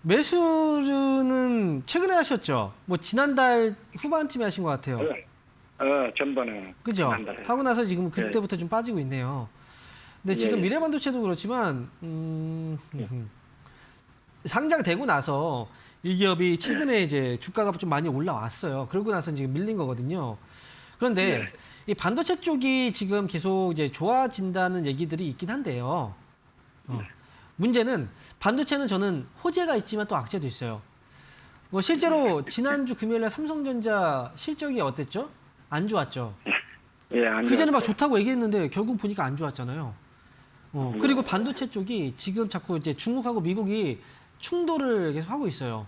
매수는 최근에 하셨죠? 뭐 지난달 후반쯤에 하신 것 같아요. 전번에. 그죠? 지난달에. 하고 나서 지금 그때부터 좀 빠지고 있네요. 근데 지금 예. 미래반도체도 그렇지만 상장되고 나서 이 기업이 최근에 이제 주가가 좀 많이 올라왔어요. 그러고 나서 지금 밀린 거거든요. 그런데 네. 이 반도체 쪽이 지금 계속 이제 좋아진다는 얘기들이 있긴 한데요. 문제는 반도체는 저는 호재가 있지만 또 악재도 있어요. 뭐 실제로 지난주 금요일에 삼성전자 실적이 어땠죠? 안 좋았죠. 예, 안 그 전에 막 좋았어요. 좋다고 얘기했는데 결국 보니까 안 좋았잖아요. 그리고 반도체 쪽이 지금 자꾸 이제 중국하고 미국이 충돌을 계속 하고 있어요.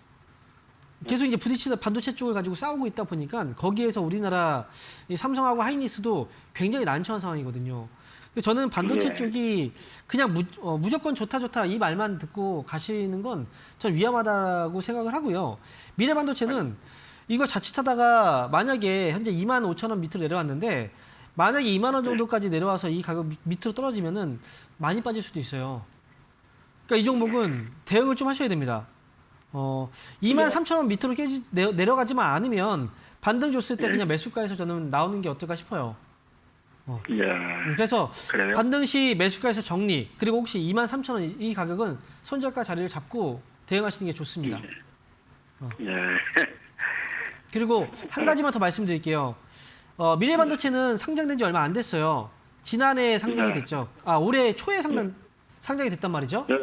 계속 이제 부딪히다 반도체 쪽을 가지고 싸우고 있다 보니까 거기에서 우리나라 이 삼성하고 하이닉스도 굉장히 난처한 상황이거든요. 그래서 저는 반도체 예. 쪽이 그냥 무조건 좋다 이 말만 듣고 가시는 건 전 위험하다고 생각을 하고요. 미래반도체는 이거 자칫하다가 만약에 현재 25,000원 밑으로 내려왔는데 만약에 2만 원 정도까지 내려와서 이 가격 밑으로 떨어지면은 많이 빠질 수도 있어요. 그러니까 이 종목은 대응을 좀 하셔야 됩니다. 23,000원 밑으로 내려가지만 않으면 반등 줬을 때 그냥 매수가에서 저는 나오는 게 어떨까 싶어요. 예. 그래서 그래요? 반등 시 매수가에서 정리, 그리고 혹시 23,000원 이 가격은 손절가 자리를 잡고 대응하시는 게 좋습니다. 예. 그리고 한 가지만 더 말씀드릴게요. 미래반도체는 상장된 지 얼마 안 됐어요. 지난해 상장이 네. 됐죠. 올해 초에 상장이 됐단 말이죠. 네.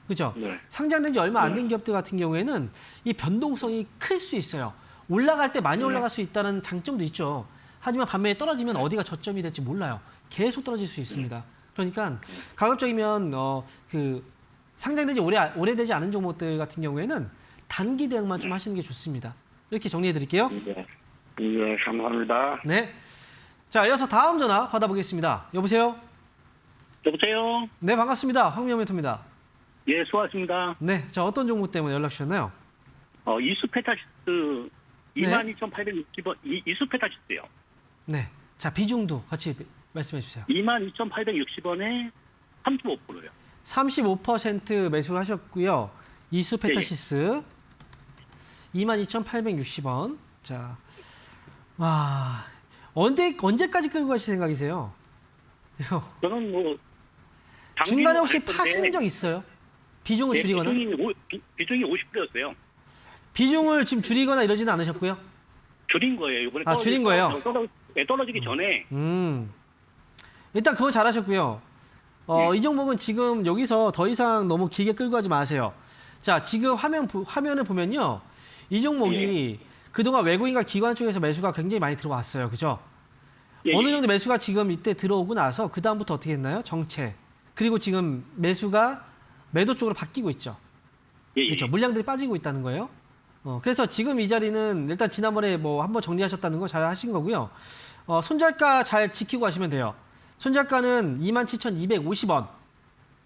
그죠? 네. 상장된 지 얼마 안 된 기업들 같은 경우에는 이 변동성이 클 수 있어요. 올라갈 때 많이 올라갈 수 있다는 장점도 있죠. 하지만 반면에 떨어지면 어디가 저점이 될지 몰라요. 계속 떨어질 수 있습니다. 그러니까 가급적이면 상장된 지 오래되지 않은 종목들 같은 경우에는 단기 대응만 좀 하시는 게 좋습니다. 이렇게 정리해 드릴게요. 예. 예, 감사합니다. 네. 자, 이어서 다음 전화 받아보겠습니다. 여보세요? 여보세요? 네, 반갑습니다. 황미영 멘토입니다. 예, 수고하셨습니다. 네, 자, 어떤 종목 때문에 연락 주셨나요? 이수페타시스 네. 22,860원, 이수페타시스요. 네. 자, 비중도 같이 말씀해 주세요. 22,860원에 35%요. 35% 매수하셨고요. 이수페타시스 22,860원. 자, 와, 언제까지 끌고 가실 생각이세요? 저는 뭐, 중간에 혹시 파신 적 있어요? 비중을 줄이거나? 비중이 50%였어요. 비중을 지금 줄이거나 이러지는 않으셨고요? 줄인 거예요. 이번에 줄인 거예요? 떨어지기 전에. 일단 그건 잘하셨고요. 이 종목은 지금 여기서 더 이상 너무 길게 끌고 가지 마세요. 자, 지금 화면을 보면요. 이 종목이 그동안 외국인과 기관 쪽에서 매수가 굉장히 많이 들어왔어요. 그죠? 예, 어느 예. 정도 매수가 지금 이때 들어오고 나서 그다음부터 어떻게 했나요? 정체. 그리고 지금 매수가 매도 쪽으로 바뀌고 있죠. 예, 예. 그렇죠. 물량들이 빠지고 있다는 거예요. 그래서 지금 이 자리는 일단 지난번에 뭐 한번 정리하셨다는 거 잘 하신 거고요. 손절가 잘 지키고 하시면 돼요. 손절가는 27,250원.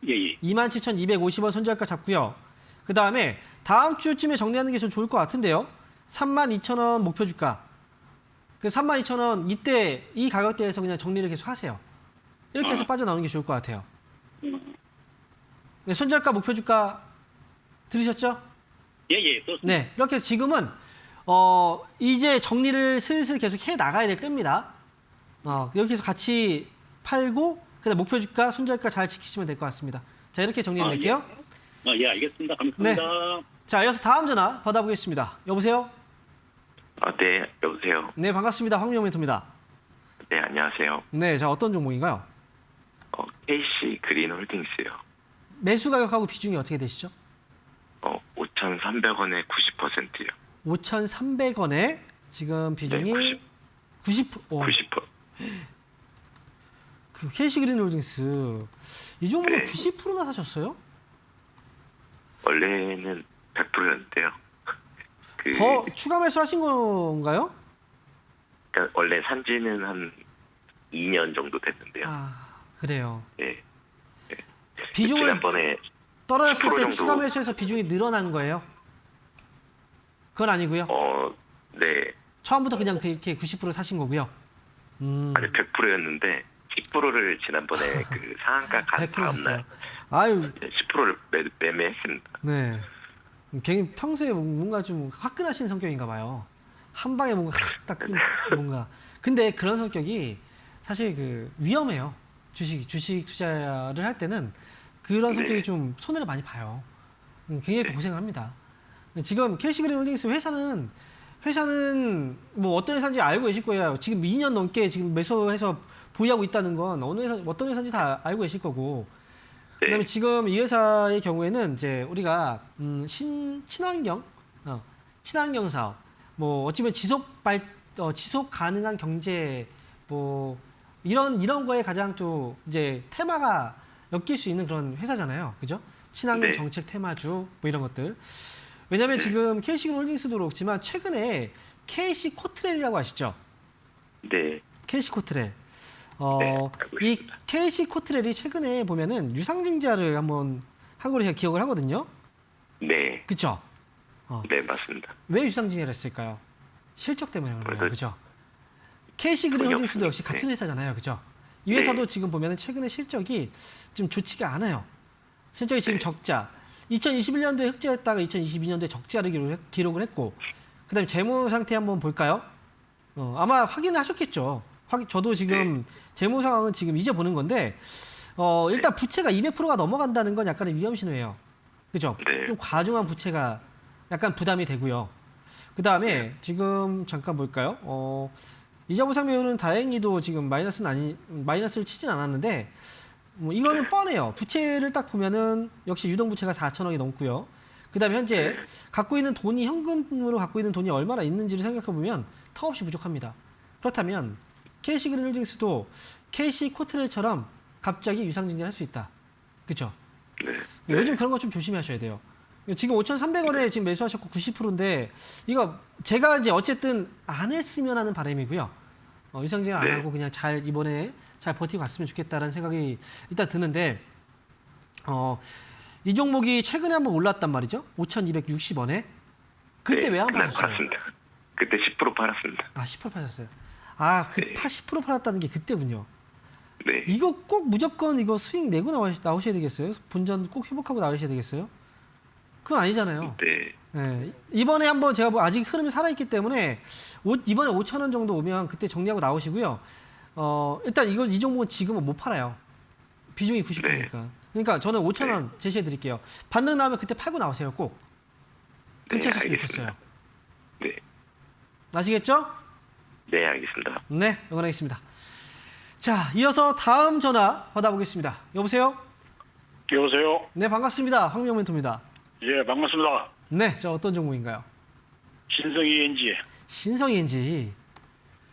예, 예. 27,250원 손절가 잡고요. 그 다음에 다음 주쯤에 정리하는 게 좀 좋을 것 같은데요. 32,000원 목표 주가. 그래서 32,000원 이때 이 가격대에서 그냥 정리를 계속 하세요. 이렇게 해서 빠져나오는 게 좋을 것 같아요. 네, 손절가 목표 주가 들으셨죠? 예, 예. 그렇습니다. 네, 이렇게 해서 지금은 이제 정리를 슬슬 계속 해 나가야 될 때입니다. 이렇게 해서 같이 팔고 그다음 목표 주가, 손절가 잘 지키시면 될 것 같습니다. 자, 이렇게 정리해 드릴게요. 예, 알겠습니다. 감사합니다. 자, 이어서 다음 전화 받아보겠습니다. 여보세요? 네, 여보세요. 네, 반갑습니다. 황민영 멘토입니다. 네, 안녕하세요. 네, 자, 어떤 종목인가요? KC 그린홀딩스요. 매수 가격하고 비중이 어떻게 되시죠? 5,300원에 90%요. 5,300원에 지금 비중이 90%. 90%. 그 KC 그린홀딩스 이 종목을 네. 90%나 사셨어요? 원래는 100%였는데요. 더 추가 매수하신 건가요? 그러니까 원래 산지는 한 2년 정도 됐는데요. 아, 그래요. 네. 비중을 지난번에 떨어졌을 10% 때 정도. 추가 매수해서 비중이 늘어난 거예요? 그건 아니고요. 네. 처음부터 그냥 그렇게 90% 사신 거고요. 아니 100%였는데 10%를 지난번에 그 상한가 간 100% 다음 샀어요. 날 아유, 10%를 매매했습니다. 네. 굉장히 평소에 뭔가 좀 화끈하신 성격인가 봐요. 한 방에 뭔가 딱 뭔가. 근데 그런 성격이 사실 그 위험해요. 주식 투자를 할 때는 그런 성격이 네. 좀 손해를 많이 봐요. 굉장히 또 고생을 합니다. 지금 KC그린홀딩스 회사는 뭐 어떤 회사인지 알고 계실 거예요. 지금 2년 넘게 지금 매수해서 보유하고 있다는 건 어떤 회사인지 다 알고 계실 거고. 네. 그다음에 지금 이 회사의 경우에는 이제 우리가 친환경 사업, 뭐 어찌 보면 지속 가능한 경제 뭐 이런 거에 가장 또 이제 테마가 엮일 수 있는 그런 회사잖아요, 그죠? 친환경 네. 정책 테마주 뭐 이런 것들. 왜냐하면 지금 KC홀딩스도 그렇지만 최근에 KC 코트렐이라고 아시죠? 네. KC 코트렐. 알고 이 있습니다. KC 코트렐이 최근에 보면은 유상증자를 한번 한 걸로 제가 기억을 하거든요. 네. 그쵸? 네, 맞습니다. 왜 유상증자를 했을까요? 실적 때문에 그런 거예요. 그래서- 그죠? KC 그린홀딩스도 역시 네. 같은 회사잖아요. 그죠? 이 회사도 네. 지금 보면은 최근에 실적이 좀 좋지가 않아요. 실적이 지금 네. 적자. 2021년도에 흑자였다가 2022년도에 적자를 기록을 했고, 그 다음에 재무 상태 한번 볼까요? 아마 확인을 하셨겠죠. 저도 지금 재무 상황은 지금 이제 보는 건데, 일단 부채가 200%가 넘어간다는 건 약간의 위험 신호예요. 그죠? 네. 좀 과중한 부채가 약간 부담이 되고요. 그 다음에 지금 잠깐 볼까요? 이자 보상 비율은 다행히도 지금 마이너스를 치진 않았는데, 이거는 뻔해요. 부채를 딱 보면은 역시 유동부채가 4천억이 넘고요. 그 다음에 현재 갖고 있는 돈이 현금으로 갖고 있는 돈이 얼마나 있는지를 생각해 보면 턱없이 부족합니다. 그렇다면 KC 그린홀딩스도 KC 코트렐처럼 갑자기 유상증자를 할 수 있다. 그렇죠? 네. 요즘 그런 거 좀 조심하셔야 돼요. 지금 5,300원에 지금 매수하셨고 90%인데 이거 제가 이제 어쨌든 안 했으면 하는 바람이고요. 유상증자 안 네. 하고 그냥 이번에 잘 버티고 갔으면 좋겠다라는 생각이 일단 드는데 이 종목이 최근에 한번 올랐단 말이죠. 5,260원에. 그때 왜 안 그날 파셨어요? 팔았습니다. 그때 10% 팔았습니다. 아, 10% 파셨어요. 네. 10% 팔았다는 게 그때군요. 네. 이거 꼭 무조건 이거 수익 내고 나오셔야 되겠어요? 본전 꼭 회복하고 나오셔야 되겠어요? 그건 아니잖아요. 네. 네. 이번에 한번 제가 아직 흐름이 살아있기 때문에 이번에 5,000원 정도 오면 그때 정리하고 나오시고요. 일단 이 종목은 지금은 못 팔아요. 비중이 90%니까. 그러니까 저는 5,000원 제시해 드릴게요. 반등 나오면 그때 팔고 나오세요, 꼭. 그렇게 하셨으면 알겠습니다. 좋겠어요. 네. 아시겠죠? 네, 알겠습니다. 네, 응원하겠습니다. 자, 이어서 다음 전화 받아보겠습니다. 여보세요? 여보세요. 네, 반갑습니다. 황명 멘토입니다. 예, 반갑습니다. 네, 저 어떤 종목인가요? 신성이 엔지. 신성인지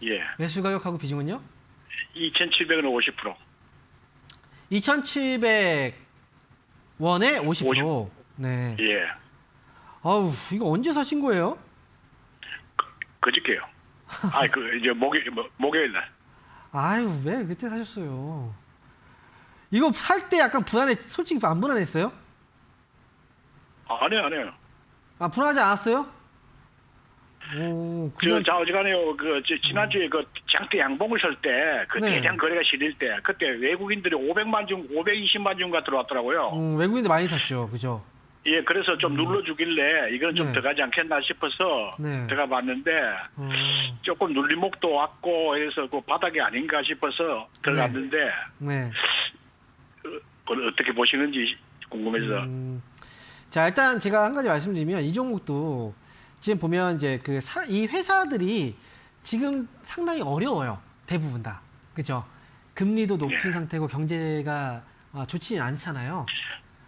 예, 매수 가격하고 비중은요? 2,700원 50%. 2,700원에 50%. 네. 예, 아우, 이거 언제 사신 거예요? 그저께요. 이제 목요일 날. 아유, 왜 그때 사셨어요? 이거 살 때 약간 솔직히 안 불안했어요? 아니에요. 아, 불안하지 않았어요? 그냥 어지간해요. 지난주에 장대 양봉을 설 때, 네. 대장 거래가 실릴 때, 그때 외국인들이 520만 주가 들어왔더라고요. 외국인들 많이 샀죠, 그죠? 예, 그래서 좀 눌러주길래 이건 좀 네. 들어가지 않겠나 싶어서 네. 들어가 봤는데, 조금 눌림목도 왔고 해서 그 바닥이 아닌가 싶어서 들어갔는데, 네. 어떻게 보시는지 궁금해서. 자, 일단 제가 한 가지 말씀드리면 이 종목도 지금 보면 이제 이 회사들이 지금 상당히 어려워요. 대부분 다. 그죠? 금리도 높은 상태고 경제가 좋지 않잖아요.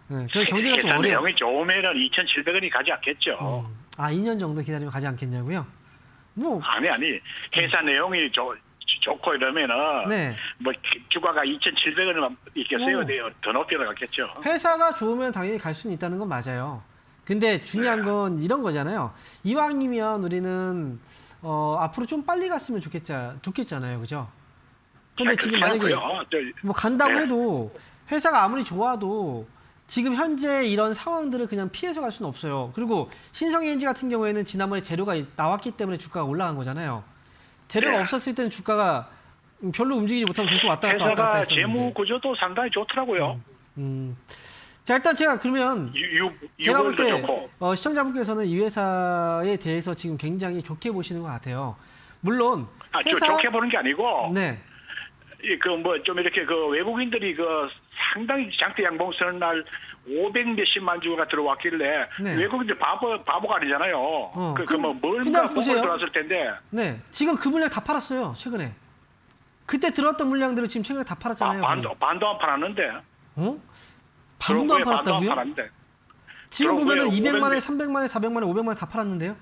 네, 그럼 경제가 좀 회사 어려워. 내용이 좋으면은 2,700원이 가지 않겠죠. 2년 정도 기다리면 가지 않겠냐고요? 뭐, 아니 회사 내용이 좋고 이러면은 네. 뭐 주가가 2,700원만 있겠어요. 오. 더 높게 갔겠죠. 회사가 좋으면 당연히 갈 수는 있다는 건 맞아요. 근데 중요한 건 이런 거잖아요. 이왕이면 우리는 앞으로 좀 빨리 갔으면 좋겠잖아요. 그죠? 근데 지금 만약에 뭐 간다고 네. 해도 회사가 아무리 좋아도 지금 현재 이런 상황들을 그냥 피해서 갈 수는 없어요. 그리고 신성ENG 같은 경우에는 지난번에 재료가 나왔기 때문에 주가가 올라간 거잖아요. 재료가 네. 없었을 때는 주가가 별로 움직이지 못하고 계속 왔다 갔다 회사가 했었는데. 재무 구조도 상당히 좋더라고요. 자, 일단 제가 그러면 제가 볼 유보도 때 좋고. 시청자분께서는 이 회사에 대해서 지금 굉장히 좋게 보시는 것 같아요. 물론 좋게 보는 게 아니고 네. 좀 이렇게 외국인들이 상당히 장대 양봉 쓰는 날 500 몇십만 주가 들어왔길래 네. 외국인들 바보가 아니잖아요. 그냥 뭔가 보고 보세요. 들어왔을 텐데 네, 지금 그 물량 다 팔았어요. 최근에. 그때 들어왔던 물량들을 지금 최근에 다 팔았잖아요. 반도 안 팔았는데. 어? 반도 안 팔았다고요? 팔았는데. 지금 보면은 들어오고요. 200만에, 500만 300만에, 400만에, 500만에 다 팔았는데요.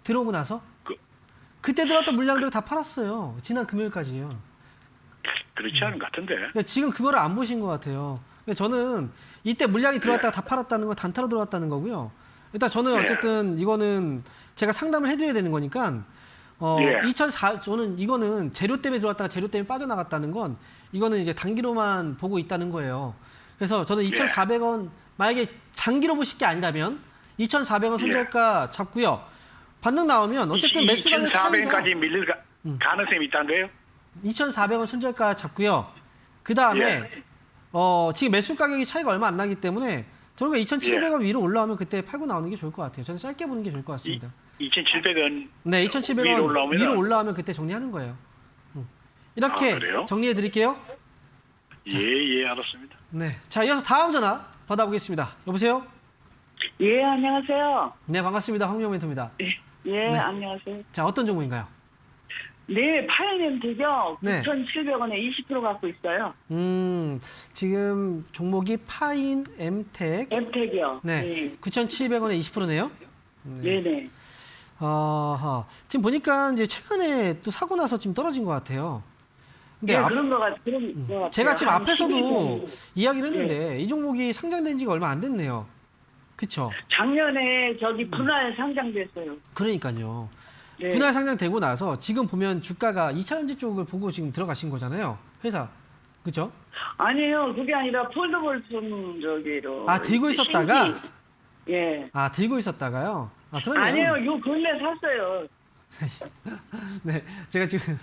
들어오고 나서 그때 들어왔던 물량들을 다 팔았어요. 지난 금요일까지요. 그렇지 않은 것 같은데. 그러니까 지금 그거를 안 보신 것 같아요. 그러니까 저는 이때 물량이 들어왔다가 다 팔았다는 건 단타로 들어왔다는 거고요. 일단 저는 어쨌든 이거는 제가 상담을 해드려야 되는 거니까 저는 이거는 재료 때문에 들어왔다가 재료 때문에 빠져나갔다는 건 이거는 이제 단기로만 보고 있다는 거예요. 그래서 저는 2,400원 만약에 장기로 보실 게 아니라면 2,400원 손절가 잡고요. 반등 나오면 어쨌든 매수 가격 차이가 2,400원까지 밀릴 가능성이 있다는 거예요? 2,400원 손절가 잡고요. 그 다음에 지금 매수 가격이 차이가 얼마 안 나기 때문에 저희가 2,700원 위로 올라오면 그때 팔고 나오는 게 좋을 것 같아요. 저는 짧게 보는 게 좋을 것 같습니다. 2,700원 네, 2,700원 위로 올라오면 올라오면 그때 정리하는 거예요. 이렇게 그래요? 정리해 드릴게요. 예, 알았습니다. 네, 자 이어서 다음 전화 받아보겠습니다. 여보세요? 예, 안녕하세요. 네, 반갑습니다. 황민영 멘토입니다. 예, 네. 안녕하세요. 자, 어떤 종목인가요? 네, 파이낸텍이요. 네. 9,700원에 20% 갖고 있어요. 지금 종목이 파인 엠텍. 엠텍이요. 네, 9,700원에 20%네요. 네네. 지금 보니까 이제 최근에 또 사고 나서 지금 떨어진 것 같아요. 근데 네, 그런 것 같아요. 제가 지금 한 앞에서도 12년. 이야기를 했는데 이 종목이 상장된 지가 얼마 안 됐네요. 그쵸? 작년에 분할 상장됐어요. 그러니까요. 네. 분할 상장되고 나서 지금 보면 주가가 2차전지 쪽을 보고 지금 들어가신 거잖아요. 회사. 그쵸? 아니에요. 그게 아니라 폴더볼품 저기로. 들고 있었다가? 예. 들고 있었다가요? 그러네요. 아니에요. 요 근래 샀어요. 네, 제가 지금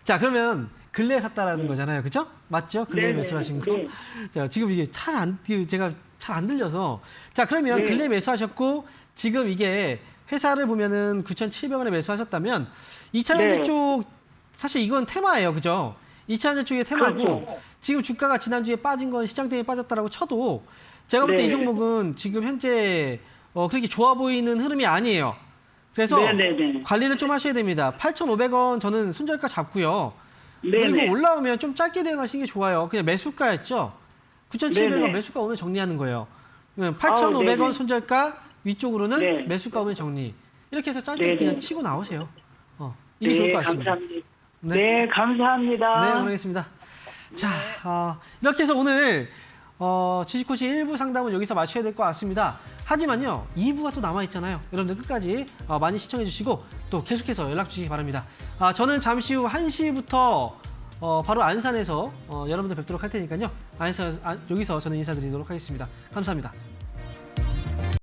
자 그러면 근래 샀다라는 거잖아요, 그죠? 맞죠? 근래 네네. 매수하신 거. 네. 자 지금 이게 제가 잘 안 들려서 자 그러면 네. 근래 매수하셨고 지금 이게 회사를 보면은 9,700원에 매수하셨다면 2차전지 네. 쪽 사실 이건 테마예요, 그죠? 2차전지 쪽의 테마고 그렇죠. 지금 주가가 지난주에 빠진 건 시장 때문에 빠졌다라고 쳐도 제가 볼 때 이 네. 종목은 지금 현재 그렇게 좋아 보이는 흐름이 아니에요. 그래서 네네네. 관리를 좀 하셔야 됩니다. 8,500원 저는 손절가 잡고요. 네네. 그리고 올라오면 좀 짧게 대응하시는 게 좋아요. 그냥 매수가였죠. 9,700원 네네. 매수가 오면 정리하는 거예요. 8,500원 네네. 손절가 위쪽으로는 네. 매수가 오면 정리. 이렇게 해서 짧게 네네. 그냥 치고 나오세요. 이게 좋을 것 같습니다. 감사합니다. 네, 감사합니다. 네, 고맙습니다. 자, 이렇게 해서 오늘 주식코치 1부 상담은 여기서 마쳐야 될 것 같습니다. 하지만요, 2부가 또 남아있잖아요. 여러분들 끝까지 많이 시청해 주시고 또 계속해서 연락 주시기 바랍니다. 저는 잠시 후 1시부터 바로 안산에서 여러분들 뵙도록 할 테니까요. 여기서 저는 인사드리도록 하겠습니다. 감사합니다.